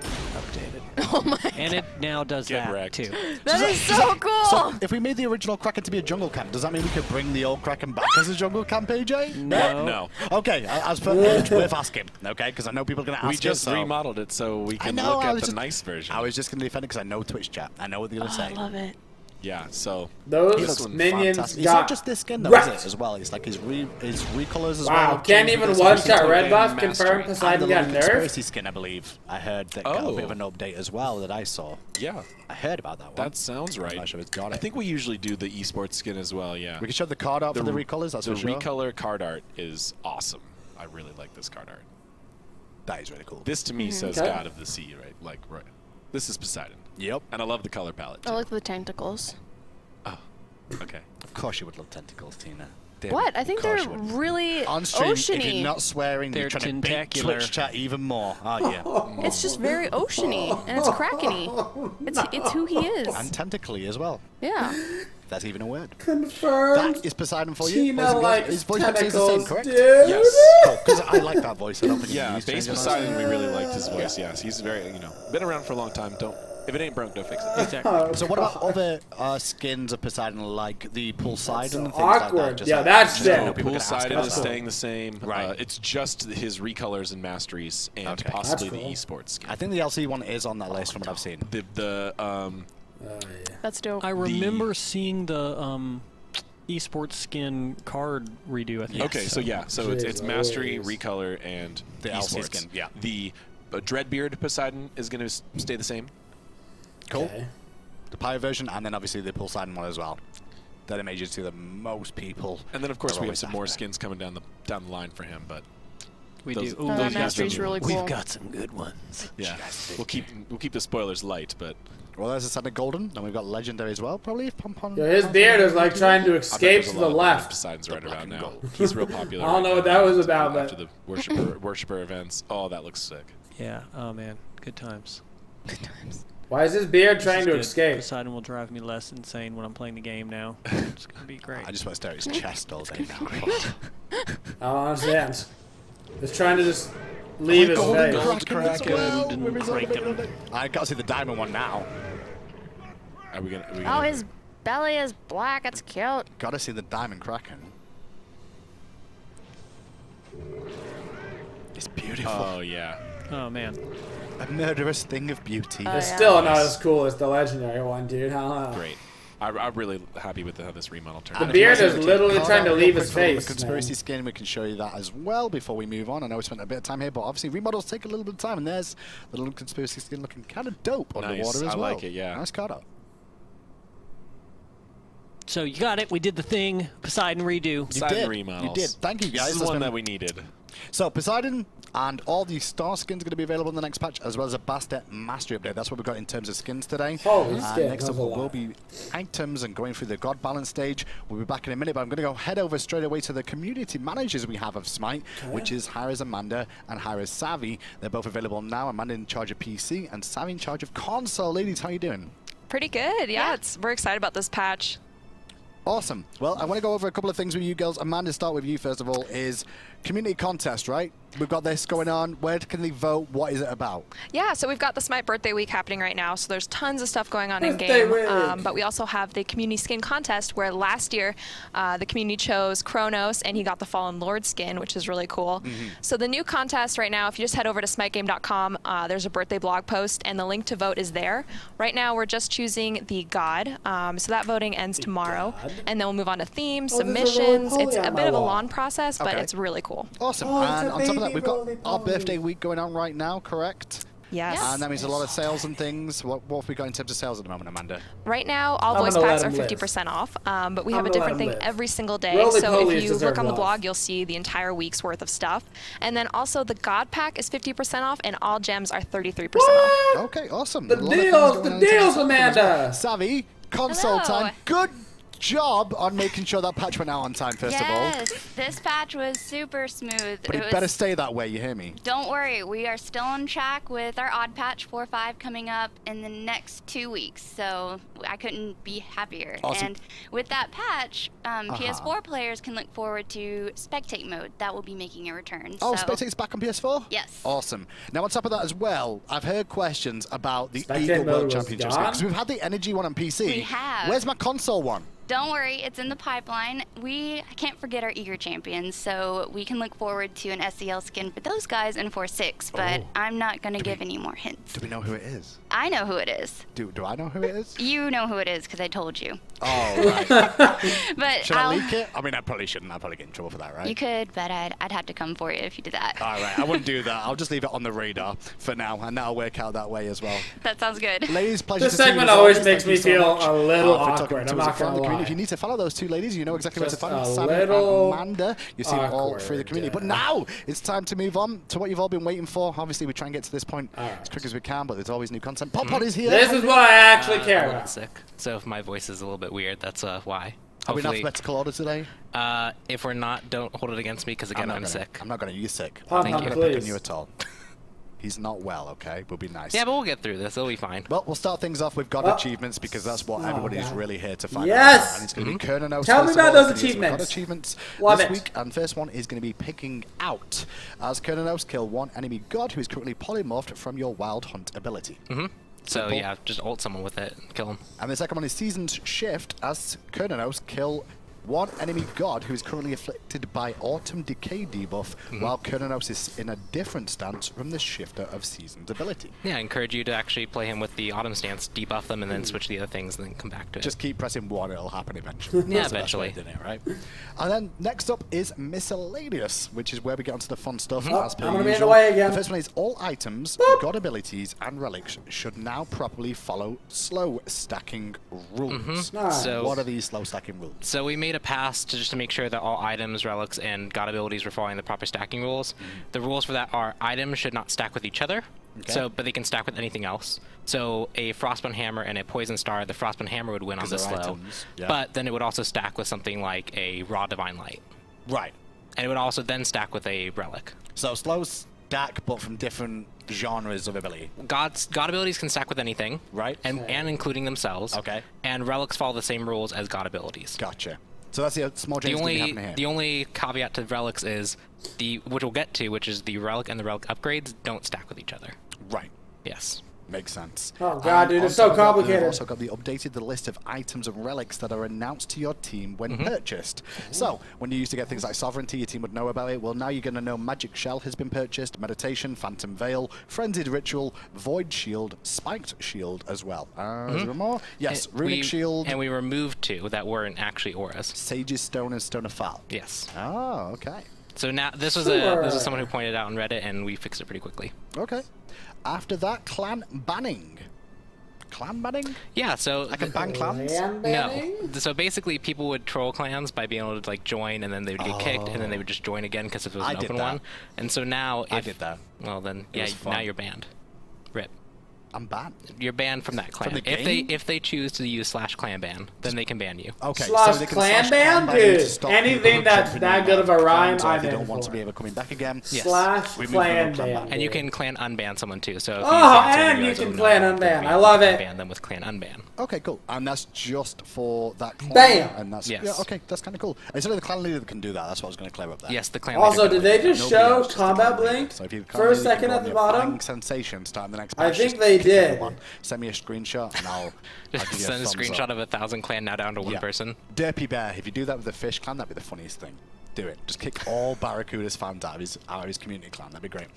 updated. Oh my. And it now does Get that wrecked. too. That is so cool. So, if we made the original Kraken to be a jungle camp, does that mean we could bring the old Kraken back as a jungle camp, AJ? No. Okay, as per it's worth asking, okay? Because I know people are going to ask We just us, so remodeled it so we can know, look I at was the just- nice version. I was just going to defend it because I know Twitch chat. I know what they're going to I say. love it. Yeah, so He Those looks minions fantastic. It's got not just this skin though, wrecked. is it, as well? It's like his recolors as well. Wow, have can't changed even with this. one-shot red buff Mastery. confirm And Poseidon the got little nerfed? conspiracy skin, I believe. I heard that got a bit of Oh. an update as well that I saw. yeah, I heard about that one. that sounds I'm right. not sure it's got I it. think we usually do the esports skin as well. Yeah. We can show the card art for the recolors, that's the for sure. recolor card art is awesome. I really like this card art. That is really cool. This to me says Okay. God of the Sea, right? Like, right. This is Poseidon. Yep. And I love the color palette. I Too. like the tentacles. Oh, okay. Of course you would love tentacles, Tina. Damn What? it. I think Of course they're you would. really On stream, if oceany. you're not swearing, They're you're trying to bait tentacular. Twitch chat even more, aren't you? It's just very oceany, and it's Krakeny. It's who he is. And tentacly as well. Yeah. If that's even a word. Confirmed. That is Poseidon for you. Tina likes His voice box is the same, tentacles, correct? dude. Yes. Because I like that voice. I don't think Yeah, he's base changing Poseidon, we really liked his voice. Yes, he's very, been around for a long time. If it ain't broke, don't fix it. Exactly. that. So what about other skins of Poseidon, like the Poseidon and things awkward. like that? Just Yeah, like- that's just sick. know people are gonna ask Poseidon about is that. staying the same. Right. It's just his recolors and masteries and Okay. possibly That's the cool. esports skin. I think the LC one is on that list from what I've seen. That's dope. I remember seeing the esports skin card redo. I think. Okay, so yeah, so it's Jeez mastery, Louise. recolor, and The LC esports. skin, yeah. The Dreadbeard Poseidon is going to stay the same. Cool. Okay. The Pyre version, and then obviously the Poseidon one as well. That images to the most people. And then of course are we have always some more after. skins coming down the line for him, but We those- do. Oh, Ooh, that those guys mastery's are really cool. We've got some good ones. yeah, we'll keep the spoilers light, but Well, there's a set of golden, and we've got legendary as well, probably. If Yo, his beard is like trying to I bet escape there's a to lot the of left. Poseidon's right black around and now. gold. He's real popular. I don't know right what now that was about, after but the worshiper events. Oh, that looks sick. Yeah. Oh man, good times. Good times. why is his beard This trying is to good. escape? Poseidon will drive me less insane when I'm playing the game now. It's gonna be great. I just want to stare at his chest all day now. I don't understand. He's trying to just leave his golden face. Kraken as well, Golden with his Kraken. own bit. I got to see the diamond one now. Are we gonna? Oh, his belly is black. It's cute. Got to see the diamond Kraken. It's beautiful. Oh yeah. Oh man. A murderous thing of beauty. Oh, It's yeah. still not as cool as the legendary one, dude. I don't know. Great. I'm really happy with how this remodel turned The out. beard is literally trying to leave his The face. conspiracy skin, we can show you that as well before we move on. I know we spent a bit of time here, but obviously remodels take a little bit of time, and there's the little conspiracy skin looking kind of dope underwater as well. I like it, yeah. Nice card out. So you got it. We did the thing. Poseidon redo. Poseidon remodels. You did. Thank you, guys. This is one that we needed. So Poseidon and all the star skins are going to be available in the next patch, as well as a Bastet Mastery update. That's what we've got in terms of skins today. Holy shit, next up will be items and going through the God Balance stage. We'll be back in a minute, but I'm going to go head over straight away to the community managers we have of Smite, which is Hira's Amanda and Hira's Savvy. They're both available now. Amanda in charge of PC and Savvy in charge of console. Ladies, how you doing? Pretty good, yeah. We're excited about this patch. Awesome. Well, I want to go over a couple of things with you girls. Amanda, start with you first of all, is community contest, right? We've got this going on. Where can they vote? What is it about? Yeah, so we've got the Smite Birthday Week happening right now, so there's tons of stuff going on in-game. But we also have the Community Skin Contest, where last year the community chose Kronos, and he got the Fallen Lord skin, which is really cool. So the new contest right now, if you just head over to smitegame.com, there's a birthday blog post, and the link to vote is there. Right now, we're just choosing the God, so that voting ends tomorrow. And then we'll move on to themes, submissions. It's a bit of a long process, but it's really cool. Awesome. And on top of that, we've got our birthday week going on right now, correct? Yes. And that means a lot of sales and things. What have we got in terms of sales at the moment, Amanda? Right now, all voice packs are 50% off, but we have a different thing every single day. So if you look on the blog, you'll see the entire week's worth of stuff. And then also the God pack is 50% off, and all gems are 33% off. Okay, awesome. The deals, Amanda! Savvy, console time. Good job on making sure that patch went out on time, first of all. Yes, this patch was super smooth. But it better stay that way, you hear me? Don't worry, we are still on track with our odd patch 4.5 coming up in the next 2 weeks, so I couldn't be happier. Awesome. And with that patch, PS4 players can look forward to Spectate mode. That will be making a return. Oh, so. Spectate's back on PS4? Yes. Awesome. Now, on top of that as well, I've heard questions about the Spectate Eagle mode World was Championships. gone? Because we've had the Energy one on PC. We have. Where's my console one? Don't worry, it's in the pipeline. I can't forget our eager champions, so we can look forward to an SEL skin for those guys in 4.6, but I'm not going to give any more hints. Do we know who it is? I know who it is. Do I know who it is? You know who it is because I told you. Oh, right. But Should I leak it? I mean, I probably shouldn't. I'll probably get in trouble for that, right? You could, but I'd have to come for you if you did that. All right, I wouldn't do that. I'll just leave it on the radar for now, and that'll work out that way as well. That sounds good. Ladies, pleasure This to see you. segment as always always. makes Thank me you so feel much a little for talking awkward. to I'm us not from gonna the community. lie. If you need to follow those two ladies, you know exactly where to Just find them. a Sam and little Amanda. You see them all through the community. But awkward, now it's time to move on to what you've all been waiting for. Obviously, we try and get to this point as quick as we can, but there's always new content. Pop is here. This is what I actually care I'm a little about. sick, so if my voice is a little bit weird, that's why. Are we in Hopefully, alphabetical order today? if we're not, don't hold it against me, because again, I'm sick. I'm not going to. You're sick. Pop, I'm Thank not you. going to pick on please. you at all. He's not well, okay? We'll be nice. Yeah, but we'll get through this. It'll be fine. Well, we'll start things off with God achievements, because that's what everybody's God. really here to find out. Yes! And it's going to be Kernanos. Tell me first of about all. those It's gonna be some God achievements. achievements Love this it. week, and first one is going to be picking out. As Kernanos, kill one enemy God who is currently polymorphed from your Wild Hunt ability. So Simple. yeah, just ult someone with it, kill him. And the second one is Season's Shift. As Kernanos, kill one enemy God who is currently afflicted by Autumn Decay debuff, while Kernanos is in a different stance from the Shifter of Season's ability. Yeah, I encourage you to actually play him with the Autumn stance, debuff them, and then switch the other things, and then come back to it. Just keep pressing one, it'll happen eventually. Yeah, That's the best way eventually. of doing it, right? And then next up is Miscellaneous, which is where we get onto the fun stuff. Oh, As per I'm gonna be in the usual. way again. The first one is all items, God abilities, and relics should now properly follow slow stacking rules. Nice. So- What are these slow stacking rules? So we made a pass to just to make sure that all items, relics, and god abilities were following the proper stacking rules. The rules for that are items should not stack with each other, but they can stack with anything else. So a Frostbone Hammer and a Poison Star, the Frostbone Hammer would win on the they're slow, items, yeah. but then it would also stack with something like a Raw Divine Light. Right. And it would also then stack with a relic. So slow stack, but from different genres of ability. God abilities can stack with anything, Right. and including themselves. Okay. And relics follow the same rules as God abilities. Gotcha. So that's the small change that happening here. The only caveat to relics is which we'll get to, which is the relic and the relic upgrades don't stack with each other. Right. Yes. Makes sense. Oh god, dude, on it's so top of that, complicated. We've also got the list of items and relics that are announced to your team when purchased. So, when you used to get things like Sovereignty, your team would know about it. Well, now you're going to know Magic Shell has been purchased, Meditation, Phantom Veil, Frenzied Ritual, Void Shield, Spiked Shield as well. Is there more? Yes, Runic Shield. And we removed 2 that weren't actually auras. Sage's Stone and Stone of Fall. Yes. Oh, okay. So now this was someone who pointed out on Reddit, and we fixed it pretty quickly. Okay. After that, clan banning. Clan banning? Yeah, so I can ban clans? No. So basically, people would troll clans by being able to like join, and then they would get kicked, and then they would just join again because it was an open one. And so now, I did that. Well, then yeah, now you're banned. Rip. I'm banned. You're banned from that clan. From the game? If they choose to use /clan ban, then they can ban you. Okay. /clan ban, dude. Anything that's that good of a rhyme, I don't want to be able coming back again. Yes. /clan ban. And you can clan unban someone too. So if and you can clan unban. I love it. Ban them with clan unban. Okay, cool. And that's just for that clan. Bam. And that's yeah. Okay, that's kind of cool. Instead of the clan leader that can do that, that's what I was going to clear up there. Yes, the clan. Also, leader did they just show combat blink for a second at the bottom? Sensation starting the next. I think they did. Send me a screenshot and I'll give you send a screenshot up. of 1,000 clan now down to one person. Derpy Bear, if you do that with the fish clan, that'd be the funniest thing. Do it. Just kick all Barracuda's fans out of his community clan. That'd be great.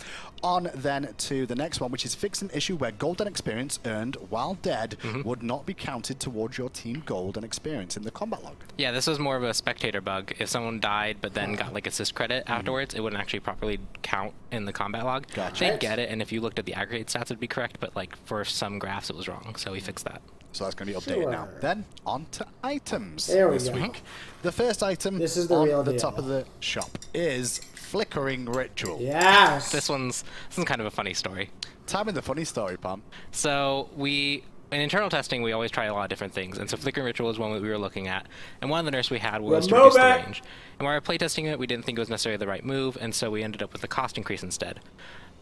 On then to the next one, which is fix an issue where gold and experience earned while dead would not be counted towards your team gold and experience in the combat log. Yeah, this was more of a spectator bug. If someone died but then got like assist credit afterwards, it wouldn't actually properly count in the combat log. Gotcha. They'd get it, and if you looked at the aggregate stats, it'd be correct, but like for some graphs, it was wrong, so we fixed that. So that's going to be updated now. Then on to items this week. The first item on the top of the shop is Flickering Ritual. Yes. This one's kind of a funny story. Tell me the funny story, Pam. So in internal testing, we always try a lot of different things, and so Flickering Ritual is one that we were looking at, and one of the nerfs we had was to reduce the range. And while we were playtesting it, we didn't think it was necessarily the right move, and so we ended up with a cost increase instead.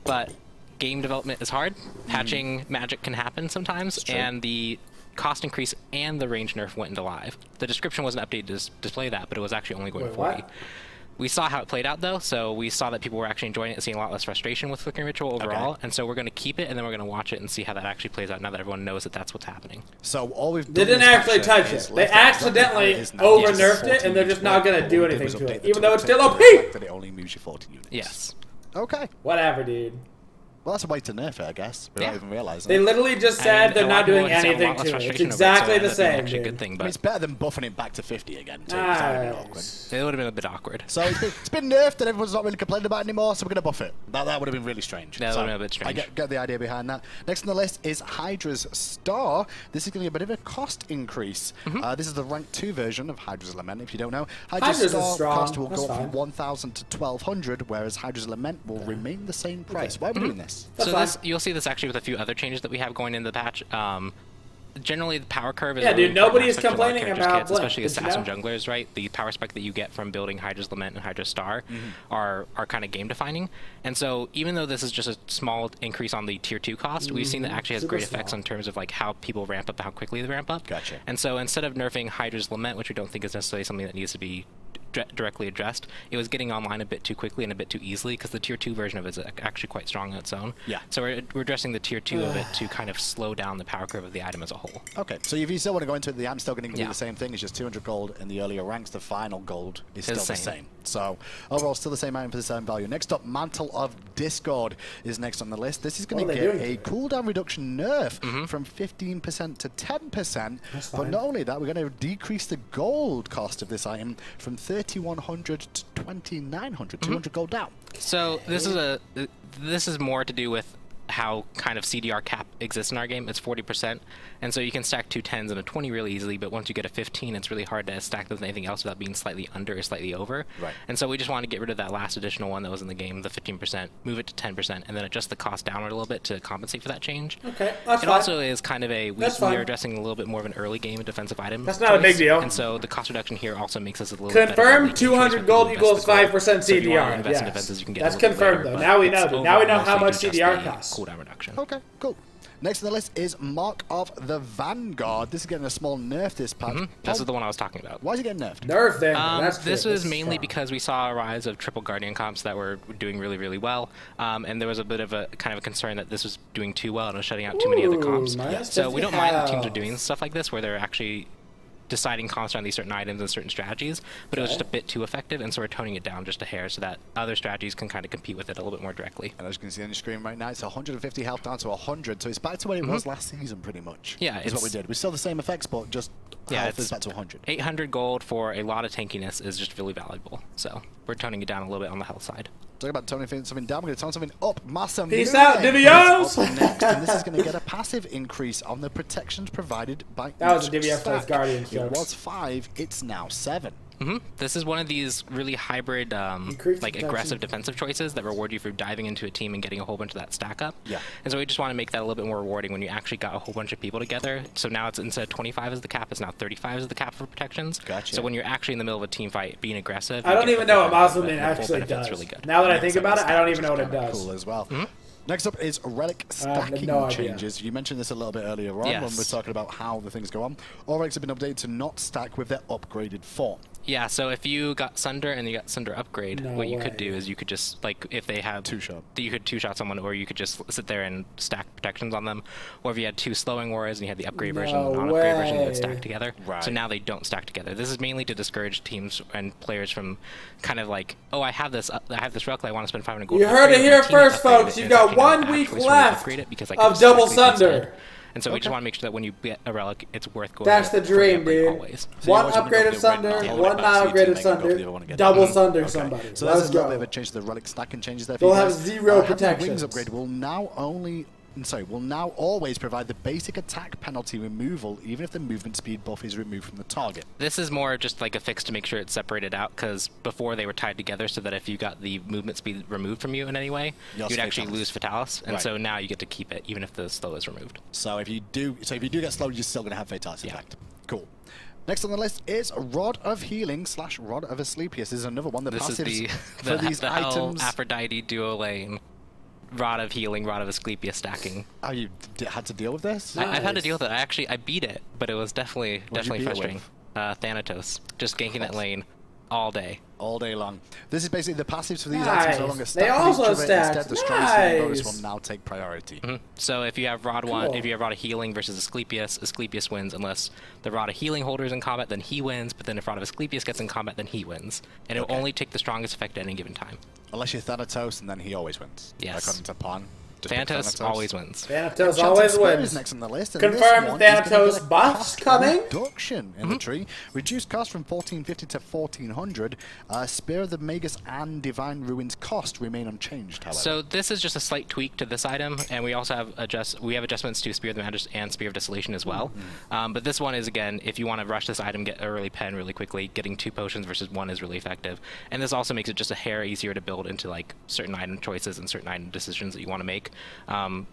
But game development is hard. Patching magic can happen sometimes, and the cost increase and the range nerf went into live. The description wasn't updated to display that, but it was actually only going 40. We saw how it played out, though, so we saw that people were actually enjoying it and seeing a lot less frustration with Flickering Ritual overall, and so we're going to keep it, and then we're going to watch it and see how that actually plays out now that everyone knows that that's what's happening. So all we've done They didn't actually touch it. They accidentally over-nerfed it, and they're just not going to do anything to it, even though it's still OP! That it only moves you 14 units. Yes. Okay. Whatever, dude. Well, that's a way to nerf it, I guess. Without even realizing. They literally just said they're not doing anything to it. It's exactly the same. Actually a good thing, but I mean, it's better than buffing it back to 50 again, too. Nice. It would have been a bit awkward. So it's been nerfed and everyone's not really complaining about it anymore, so we're going to buff it. That would have been really strange. That would have been a bit strange. I get the idea behind that. Next on the list is Hydra's Star. This is going to be a bit of a cost increase. This is the rank 2 version of Hydra's Lament, if you don't know. Hydra's Star cost will go from 1,000 to 1,200, whereas Hydra's Lament will remain the same price. Why are we doing this? So you'll see this actually with a few other changes that we have going into the patch. Generally, the power curve is dude, nobody is complaining about Blink, especially assassin junglers, right? The power spec that you get from building Hydra's Lament and Hydra's Star are kind of game defining. And so even though this is just a small increase on the tier 2 cost, we've seen that actually has great effects in terms of like how people ramp up, how quickly they ramp up. Gotcha. And so instead of nerfing Hydra's Lament, which we don't think is necessarily something that needs to be directly addressed, it was getting online a bit too quickly and a bit too easily because the tier 2 version of it is actually quite strong on its own. Yeah. So we're addressing the tier 2 of it to kind of slow down the power curve of the item as a whole. Okay, so if you still want to go into it, the item's still going to do the same thing. It's just 200 gold in the earlier ranks. The final gold is still the same. So overall, still the same item for the same value. Next up, Mantle of Discord is next on the list. This is going to get a cooldown reduction nerf from 15% to 10%. But not only that, we're going to decrease the gold cost of this item from 3,100 to 2,900, 200 gold down. So this is more to do with how kind of CDR cap exists in our game. It's 40%, and so you can stack 2 10s and a 20 really easily, but once you get a 15, it's really hard to stack with anything else without being slightly under or slightly over. Right. And so we just want to get rid of that last additional one that was in the game, the 15%, move it to 10%, and then adjust the cost downward a little bit to compensate for that change. Okay, that's It fine. also is kind of we are addressing a little bit more of an early game defensive item. That's not a big deal. And so the cost reduction here also makes us a little bit confirmed. 200 gold equals 5% CDR. Yes. That's confirmed though. Now we know. Now we know how much CDR costs. Cooldown reduction. Okay, cool. Next on the list is Mark of the Vanguard. This is getting a small nerf this patch. This is the one I was talking about. Why is it getting nerfed? Nerf Vanguard. This was mainly because we saw a rise of triple Guardian comps that were doing really, really well. And there was a bit of a kind of a concern that this was doing too well and was shutting out too many other comps. Nice. So we don't mind that teams are doing stuff like this where they're actually deciding comps on these certain items and certain strategies, but it was just a bit too effective, and so we're toning it down just a hair so that other strategies can kind of compete with it a little bit more directly. And as you can see on your screen right now, it's 150 health down to 100, so it's back to where it was last season pretty much. Yeah, is what we did. We still the same effects, but just health is back to 100. 800 gold for a lot of tankiness is just really valuable, so we're toning it down a little bit on the health side. Talking about toning something down, we're going to tone something up. Massa Peace out, Divios! Next, and this is going to get a passive increase on the protections provided by That was a Divios plays Guardians joke. It was 5, it's now 7. This is one of these really hybrid, like aggressive defensive choices that reward you for diving into a team and getting a whole bunch of that stack up. Yeah. And so we just want to make that a little bit more rewarding when you actually got a whole bunch of people together. So now it's instead of 25 as the cap, it's now 35 as the cap for protections. Gotcha. So when you're actually in the middle of a team fight, being aggressive. I don't even know what Muslim actually does. Really good. Now that I think about it, I don't even know what it does. Cool as well. Next up is relic stacking changes. You mentioned this a little bit earlier on when we were talking about how the things go on. All relics have been updated to not stack with their upgraded form. Yeah, so if you got Sunder and you got Sunder upgrade, what you could do is you could just, like, if they have two-shot, you could two-shot someone, or you could just sit there and stack protections on them. Or if you had two slowing warriors and you had the upgrade version and the non-upgrade version, they would stack together. Right. So now they don't stack together. This is mainly to discourage teams and players from kind of like, oh, I have this relic, I want to spend 500 gold. You heard it here first, folks. You've got 1 week left of double Sunder. And so we just want to make sure that when you get a relic, it's worth going. That's the dream, dude. Always. So one upgraded Sunder, one not upgraded Sunder, double Sunder somebody. So that's a little bit of a change to the relic stacking changes there. They'll have 0 protection. Wings upgrade will now always provide the basic attack penalty removal, even if the movement speed buff is removed from the target. This is more just like a fix to make sure it's separated out, because before they were tied together so that if you got the movement speed removed from you in any way, you'd actually lose Fatalis, and so now you get to keep it even if the slow is removed. So if you do get slow, you're still going to have Fatalis effect. Cool. Next on the list is Rod of Healing / Rod of Asclepius. This is another one. This is the items. Aphrodite duo lane. Rod of Healing, Rod of Asclepius stacking. Oh, you had to deal with this? Nice. I've had to deal with it. I beat it, but it was definitely frustrating. Thanatos, just ganking that lane all day. All day long. This is basically the passives for these items no longer stack. They also stack. Instead, the strong swing bonus will now take priority. So if you have Rod if you have Rod of Healing versus Asclepius, Asclepius wins unless the Rod of Healing holder is in combat, then he wins. But then if Rod of Asclepius gets in combat, then he wins, and it will only take the strongest effect at any given time. Unless you're Thanatos, and then he always wins. Yes. According to Pon. Thanatos always wins. Thanatos always wins. Next on the list. Confirmed Thanatos buffs coming. Reduction in the tree. Reduced cost from 1450 to 1400. Spear of the Magus and Divine Ruins cost remain unchanged, however. So this is just a slight tweak to this item, and we also have adjustments to Spear of the Magus and Spear of Desolation as well. But this one is, again, if you want to rush this item, get a early pen really quickly, getting 2 potions versus 1 is really effective. And this also makes it just a hair easier to build into like certain item choices and certain item decisions that you want to make.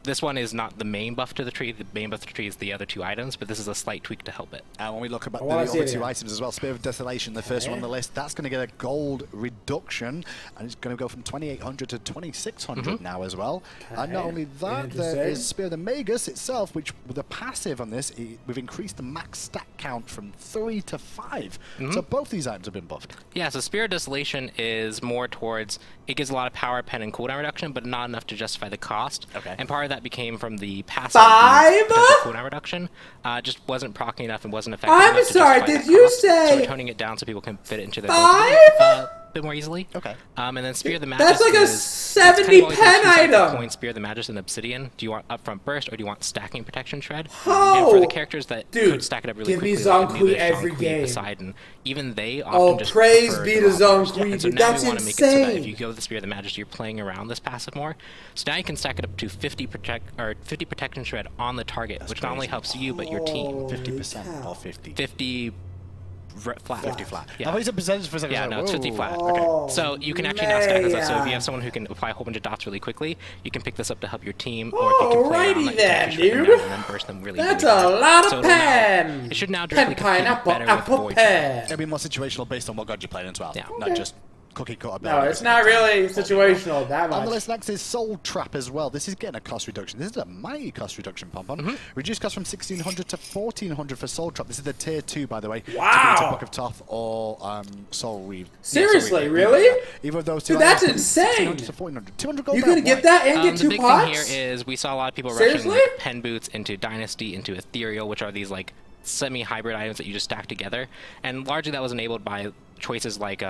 This one is not the main buff to the tree. The main buff to the tree is the other 2 items, but this is a slight tweak to help it. And when we look at the other 2 items as well, Spear of Desolation, the first one on the list, that's going to get a gold reduction, and it's going to go from 2800 to 2600 now as well. And not only that, there is Spear of the Magus itself, which with a passive on this, we've increased the max stack count from 3 to 5. So both these items have been buffed. Yeah, so Spear of Desolation is more towards, it gives a lot of power, pen, and cooldown reduction, but not enough to justify the cost. And part of that became from the passive cooldown reduction. Just wasn't proccing enough and wasn't effective enough to sorry, did you say so we're toning it down so people can fit it into their a bit more easily. And then Spear of the Magus. That's like a 70 pen item. Coin Spear of the Magus and Obsidian. Do you want upfront burst or do you want stacking protection shred? Oh, and for the characters that could stack it up really quickly, give me Zonkui every game. Poseidon, even they often just praise be to Zonkui, so dude. now That's we want to make insane. it so that if you go with the Spear of the Magus, you're playing around this passive more. So now you can stack it up to 50 protection shred on the target, which not only helps you but your team. 50% or 50. 50 flat. 50 flat. Yeah. I thought you said percentage for a second. Yeah, no, it's 50 flat. So you can actually now stack this up. So if you have someone who can apply a whole bunch of dots really quickly, you can pick this up to help your team. Or if you can play around, then, dude. And then burst them really That's a lot of pen. It should now directly compete better with Void. It'll be more situational based on what god you're playing as well. Yeah. Not just cookie cutter. No, it's not really situational that much. On the list next is Soul Trap as well. This is getting a cost reduction. This is a mighty cost reduction, Pom-Pom. Reduced cost from 1,600 to 1,400 for Soul Trap. This is the tier 2, by the way. Wow. To Book of Thoth or Soul Reeve. Seriously, yeah, really? Either of those two. Dude, that's insane. To 1,400. 200 gold. You gonna get that and get 2 the pots? big thing here is we saw a lot of people Seriously? rushing like, pen boots into Dynasty, into Ethereal, which are these like semi-hybrid items that you just stack together, and largely that was enabled by choices like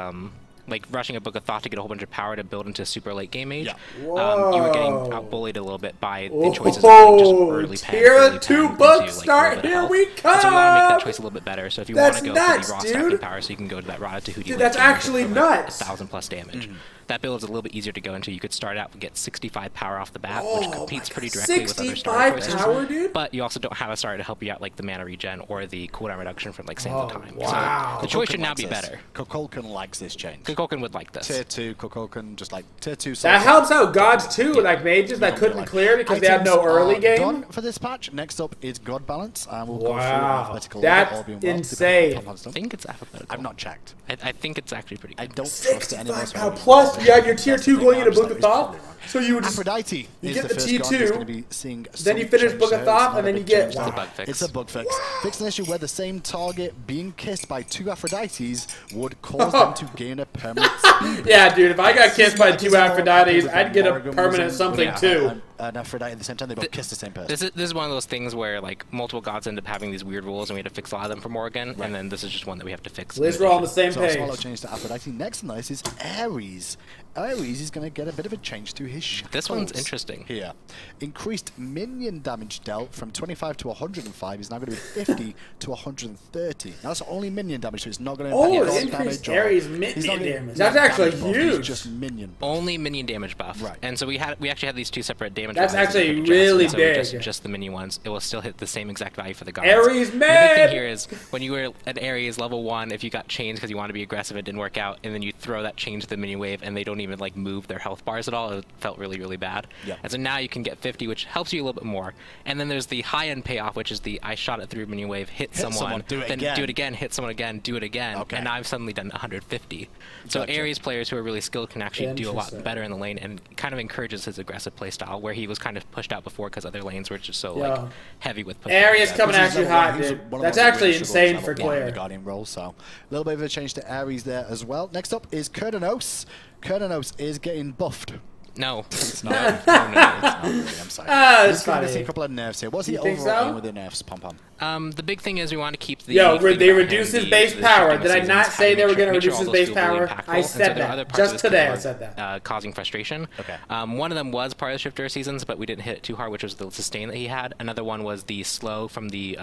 rushing a Book of Thoth to get a whole bunch of power to build into super late game age. Yeah. You were getting outbullied a little bit by the choices of like, just early pen. Tier 2 book start, here we come! And so we want to make that choice a little bit better. So if you want to go nuts, for the raw dude. stacking power, so you can go to that Rada to Hoodie. Dude, that's actually nuts. 1,000+ damage. That build is a little bit easier to go into. You could start out and get 65 power off the bat, which competes pretty directly with other starter choices. 65 power, dude? But you also don't have a starter to help you out like the mana regen or the cooldown reduction from like Sands of Time. Wow. So the choice should now be better. Kukulkan likes this change. Kukulkan would like this. Tier 2 Kukulkan, just like tier 2. That helps out gods too, like mages that couldn't clear because they had no early game. Done for this patch. Next up is God Balance, and we'll go through alphabetical That's order, all being well, insane. I think it's alphabetical. I've not checked. I think it's actually pretty good. I don't trust it anymore. 65 plus, you got your tier 2 going into Book of Thoth, so you would just Aphrodite you is get the first tier god that's 2, going to be seeing then you finish Book of Thoth, and then you get It's a bug fix. It's a bug fix. Fix an issue where the same target being kissed by 2 Aphrodites would cause them to gain a permanent speed. Yeah, dude, if I got kissed by 2 Aphrodites, I'd get a permanent something too. An Aphrodite at the same time, they both kiss the same person. This is one of those things where like multiple gods end up having these weird rules, and we had to fix a lot of them for Morrigan, and then this is just one that we have to fix. At least we're all on the same So page. a small change to Aphrodite. Next on the list is Ares. Ares is going to get a bit of a change to his shackles. This one's interesting. Here. Increased minion damage dealt from 25 to 105 is now going to be 50 to 130. Now that's only minion damage, so it's not going to Oh, impact it increased damage. Ares minion damage. That's actually huge. It's just minion buff. Only minion damage buff. Right. And so we actually had these 2 separate damage. That's values actually that we really adjusted, so big. just the minion ones. It will still hit the same exact value for the gods. Ares The big man! thing here is when you were at Ares level 1, if you got chains because you want to be aggressive, it didn't work out, and then you throw that chain to the minion wave, and they don't even like move their health bars at all. It felt really, really bad. Yep. And so now you can get 50, which helps you a little bit more. And then there's the high-end payoff, which is the I shot it through minion wave, hit someone, do it then again. do it again, hit someone again, do it again, Okay. and now I've suddenly done 150. So Gotcha. Ares players who are really skilled can actually do a lot Interesting. better in the lane, and kind of encourages his aggressive playstyle, where he was kind of pushed out before because other lanes were just so Yeah. like heavy with pushing. Ares coming This at is you level one. hot, He's dude. one of the That's ones that actually really struggles insane with for level one in Claire. the Guardian role, so a little bit of a change to Ares there as well. Next up is Kurdanos. Kurdanos is getting buffed. No. It's not. no, it's not. Okay, I'm sorry. It's He's going to see funny. a couple of nerfs here. What's the You think overall so? aim with the nerfs, Pom-Pom? The big thing is we want to keep the. Yo, thing they about reduced him, his the base power. shifting Did I seasons, not how say to they were make going to sure reduce all his those base feel really power? impactful. I And so said there are other that. parts of Just this today I keyboard, said that. causing frustration. Okay. One of them was part of the Shifter Seasons, but we didn't hit it too hard, which was the sustain that he had. Another one was the slow from the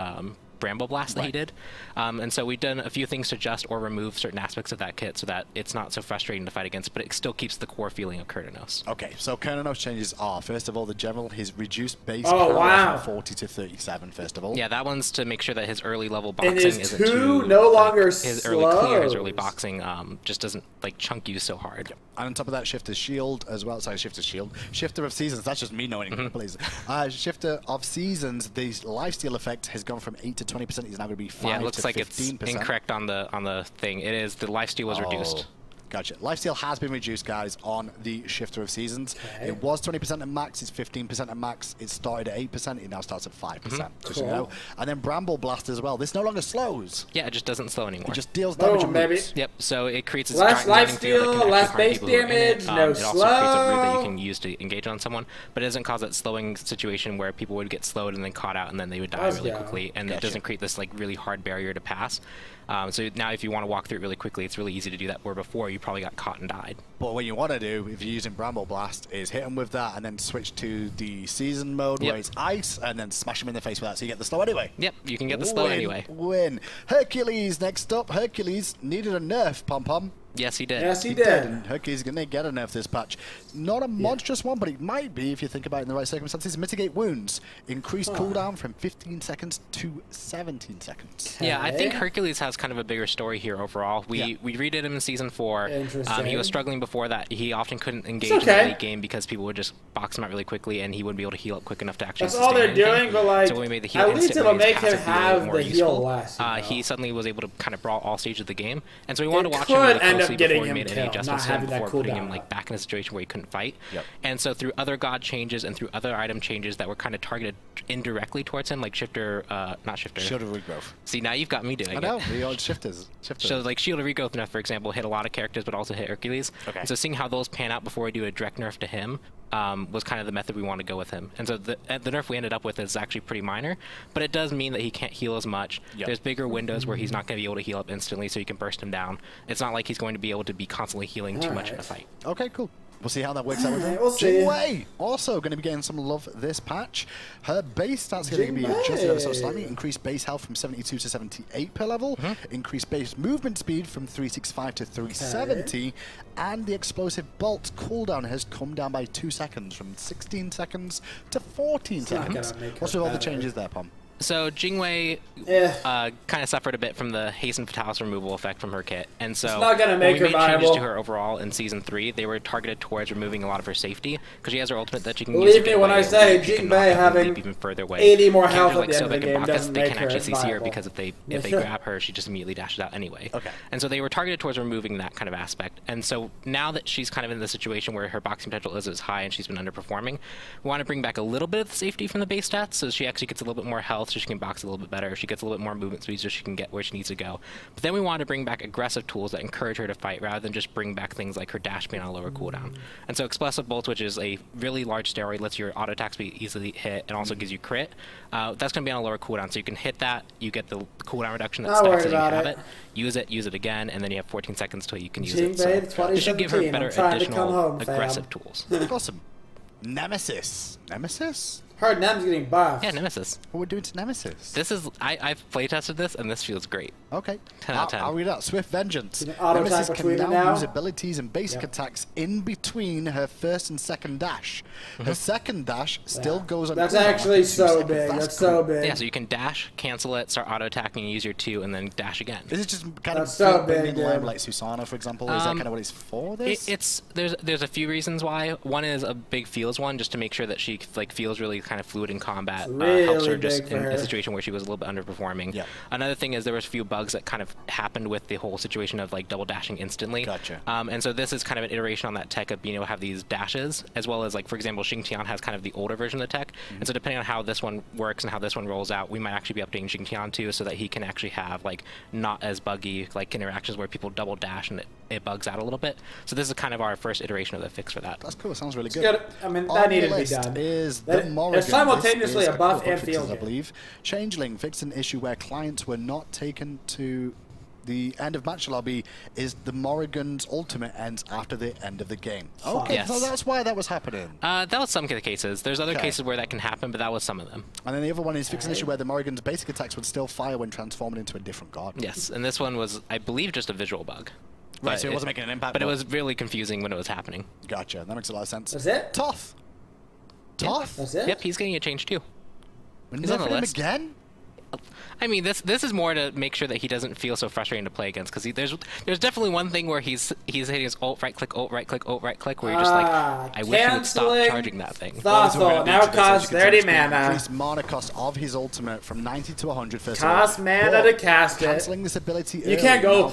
Bramble Blast that he did. And so we've done a few things to adjust or remove certain aspects of that kit so that it's not so frustrating to fight against, but it still keeps the core feeling of Kurdanos. Okay, so Kurdanos changes are, first of all, the general, his reduced base Oh, power wow. from 40 to 37, first of all. Yeah, that one's to make sure that his early level And boxing his isn't two too no like, longer his early clear, his slows. early boxing just doesn't like chunk you so hard. And on top of that, Shifter's Shield as well. Sorry, Shifter's Shield. Shifter of Seasons, that's just me knowing it, please. Shifter of Seasons, the lifesteal effect has gone from 8 to 20%. He's now going to be 5 Yeah, it looks to like 15%. it's incorrect on the thing. It is the lifesteal was reduced. Gotcha. Lifesteal has been reduced, guys, on the Shifter of Seasons. It was 20% at max, it's 15% at max. It started at 8%, it now starts at 5%. Just so you know. And then Bramble Blast as well. This no longer slows. Yeah, it just doesn't slow anymore. It just deals damage and maybe. moves. Yep, so it creates a Less grinding field that lifesteal, can actually less harm base people who are in it. damage, no It also creates a root that you slow. can use to engage on someone, but it doesn't cause that slowing situation where people would get slowed and then caught out and then they would die really quickly, and it doesn't create this like really hard barrier to pass. So now if you want to walk through it really quickly, it's really easy to do that, where before you probably got caught and died. But what you want to do, if you're using Bramble Blast, is hit him with that and then switch to the season mode where it's ice and then smash him in the face with that so you get the slow anyway. Yep, you can get the slow anyway. Win. Hercules next up. Hercules needed a nerf, Pom-Pom. Yes, he did. Yes, he He did. did, and Hercules is going to get a nerf this patch. Not a monstrous one, but it might be if you think about it in the right circumstances. Mitigate wounds. Increased cooldown from 15 seconds to 17 seconds. Yeah, I think Hercules has kind of a bigger story here overall. We redid him in Season 4. He was struggling before that. He often couldn't engage in the late game because people would just box him out really quickly, and he wouldn't be able to heal up quick enough to actually That's all sustain they're anything. doing, but like, so when we made the heal at least instant it'll where his make him passive be a little have more the heal useful, less. he suddenly was able to kind of brawl all stages of the game, and so we wanted to watch could him really end end up closely getting before he him made any killed, adjustments not to him having that before putting cooldown him like up. back in a situation where he couldn't fight. Yep. And so through other god changes and through other item changes that were kind of targeted indirectly towards him, like Shifter, not Shifter. Shield of Regrowth. See, now you've got me doing I it. know, the old shifters. So like Shield of Regrowth, for example, hit a lot of characters, but also hit Hercules. Okay. And so seeing how those pan out before we do a direct nerf to him was kind of the method we want to go with him. And so the nerf we ended up with is actually pretty minor, but it does mean that he can't heal as much. Yep. There's bigger windows where he's not going to be able to heal up instantly, so you can burst him down. It's not like he's going to be able to be constantly healing too much in a fight. Okay, cool. We'll see how that works out with him. We'll see. Jingwei also going to be getting some love this patch. Her base stats going to be adjusted ever so slightly. Increased base health from 72 to 78 per level. Increased base movement speed from 365 to 370. And the explosive bolt cooldown has come down by 2 seconds, from 16 seconds to 14 seconds. What's with all the changes there, Pom? So Jingwei kind of suffered a bit from the Hasten Fatalis removal effect from her kit, and so It's not gonna make when we her made changes viable. to her overall in Season 3, they were targeted towards removing a lot of her safety, because she has her ultimate that she can Believe use to me when I say Jingwei having even further away. 80 more health Characters at the like end of the game Sobek and Bacchus, doesn't they make can her actually CC her viable. because if they grab her, she just immediately dashes out anyway. Okay. And so they were targeted towards removing that kind of aspect. And so now that she's kind of in the situation where her boxing potential is as high and she's been underperforming, we want to bring back a little bit of the safety from the base stats, so she actually gets a little bit more health, so she can box a little bit better. She gets a little bit more movement speed, so she can get where she needs to go. But then we want to bring back aggressive tools that encourage her to fight, rather than just bring back things like her dash being on a lower cooldown. And so Explosive Bolt, which is a really large steroid, lets your auto attacks be easily hit and also gives you crit. That's going to be on a lower cooldown, so you can hit that, you get the cooldown reduction that stacks as you have it. Use it again, and then you have 14 seconds till you can use it. So this should give her better additional aggressive tools. Awesome. Nemesis. Nemesis? Heard Nem's getting buffed. Yeah, Nemesis. What we're doing to Nemesis? This is I've playtested this, and this feels great. Okay. 10 out of 10. I'll read out. Swift Vengeance. Auto Nemesis attack can between now now. use abilities and basic attacks in between her first and second dash. Her second dash still goes on. That's cooldown actually after 2 so seconds. big. That's That's so big. Yeah, so you can dash, cancel it, start auto attacking, use your 2, and then dash again. Is it just kind That's of so bringing big, in line dude. like Susanna, for example? Is that kind of what it's for? This? There's a few reasons why. One is a big feels one, just to make sure that she like feels really kind of fluid in combat. Helps her just in a situation where she was a little bit underperforming. Yeah. Another thing is there was a few bugs that kind of happened with the whole situation of like double dashing instantly. Gotcha. And so this is kind of an iteration on that tech of being able to have these dashes, as well as like, for example, Xingtian has kind of the older version of the tech. And so depending on how this one works and how this one rolls out, we might actually be updating Xingtian too, so that he can actually have like not as buggy like interactions where people double dash and it bugs out a little bit. So this is kind of our first iteration of the fix for that. That's cool. It sounds really good. Good. I mean, that needed to be done. Is That- the Morrigan. it's simultaneously This is a buff couple of and fixes, field I game. believe. Changeling fixed an issue where clients were not taken to the end of match lobby. Is the Morrigan's ultimate ends after the end of the game. Okay, Yes. so that's why that was happening. That was some of the cases. There's other Okay. cases where that can happen, but that was some of them. And then the other one is fixed an issue where the Morrigan's basic attacks would still fire when transforming into a different god. Yes, and this one was, I believe, just a visual bug. Right, so it wasn't making an impact. But it was really confusing when it was happening. Gotcha. That makes a lot of sense. That's it? Toth. Toth? That's it? Yep, he's getting a change too. We're He's on the nerfing him list. again? I mean, this is more to make sure that he doesn't feel so frustrating to play against, because there's definitely one thing where he's hitting his alt right click, alt right click, alt right click, where you're just like, I wish you would stop canceling charging that thing. Thoughtful. Now costs 30 mana. Increase mana cost of his ultimate from 90 to 100 first. Cost mana to cast it. Canceling this ability. You can't go.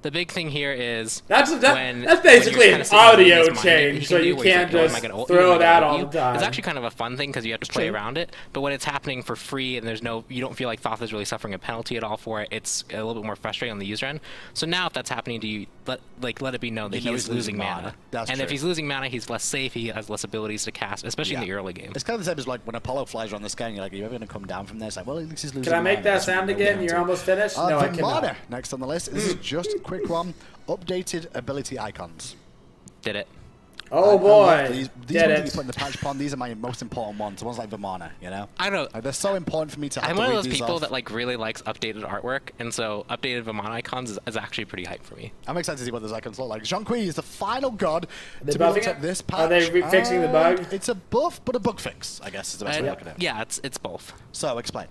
The big thing here is That's when basically you're an kinda sitting in audio his mind, change, he so can you do where he's can't like, "Oh, am I just gonna ult throw you? Am I it gonna out ult all you?" the time. It's actually kind of a fun thing because you have to play around it. But when it's happening for free and you don't feel like Thoth is really suffering a penalty at all for it, it's a little bit more frustrating on the user end. So now if that's happening to you, let it be known that he's losing mana. And if he's losing mana, he's less safe. He has less abilities to cast, especially in the early game. It's kind of the same as like when Apollo flies around the sky and you're like, are you ever going to come down from there? It's like, well, at least he's losing Can I make mana. that That's what sound we're again? going You're to. almost finished? No, I cannot. Vimana, next on the list. This is just a quick one. Updated ability icons. Did it. Oh These boy. ones that you put in the patch pond, these are my most important ones. The ones like Vimana, you know? I don't know. Like, they're so important for me to have I'm to one of read those these people off. that like really likes updated artwork, and so updated Vimana icons is actually pretty hype for me. I'm excited to see what those icons look like. Jean-Qui is the final god they to be able to buffing take it? this patch. Are they fixing the bug? It's a buff, but a bug fix, I guess is the best way to look at it. Yeah, it's both. So, explain.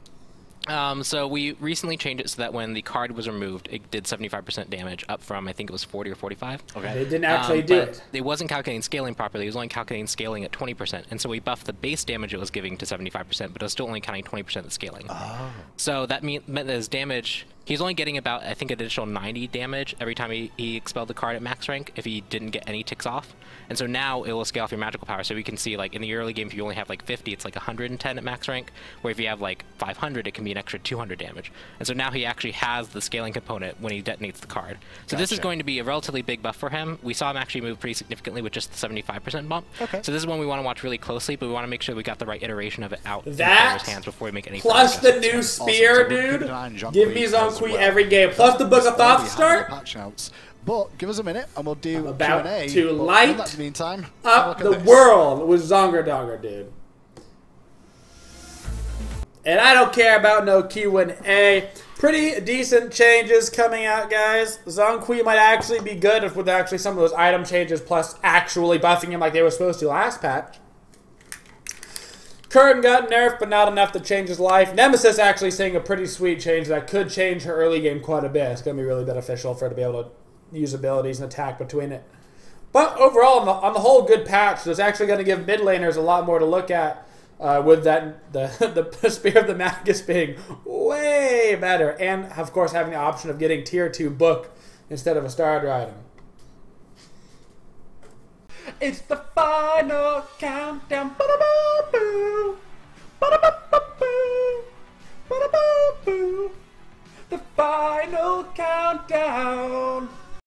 So we recently changed it so that when the card was removed, it did 75% damage, up from I think it was 40 or 45. Okay. They didn't actually do it. It wasn't calculating scaling properly. It was only calculating scaling at 20%, and so we buffed the base damage it was giving to 75%, but it was still only counting 20% of the scaling. Oh. So that meant that his damage, he's only getting about I think an additional 90 damage every time he expelled the card at max rank if he didn't get any ticks off. And so now it will scale off your magical power. So we can see like in the early game, if you only have like 50, it's like 110 at max rank. Where if you have like 500, it can be an extra 200 damage. And so now he actually has the scaling component when he detonates the card. So this is going to be a relatively big buff for him. We saw him actually move pretty significantly with just the 75% bump. Okay. So this is one we want to watch really closely, but we want to make sure we got the right iteration of it out in players' hands before we make any. Plus the new spear, dude. Give me Zhongkui every game. Plus the Book of Thought to start. But give us a minute and we'll do about Q&A. to light in the meantime, up the world with Zonger Donger, dude. And I don't care about no Q&A. Pretty decent changes coming out, guys. Zhongkui might actually be good if with actually some of those item changes plus actually buffing him like they were supposed to last patch. Curtin got nerfed, but not enough to change his life. Nemesis actually seeing a pretty sweet change that could change her early game quite a bit. It's going to be really beneficial for her to be able to use abilities and attack between it. But overall, on the whole, good patch. There's actually going to give mid laners a lot more to look at with that the Spear of the Magus being way better. And, of course, having the option of getting tier 2 book instead of a starter item. It's the final countdown. Ba-da-ba-boo. Ba-da-ba-ba-boo. Ba-da-ba-boo. The final countdown.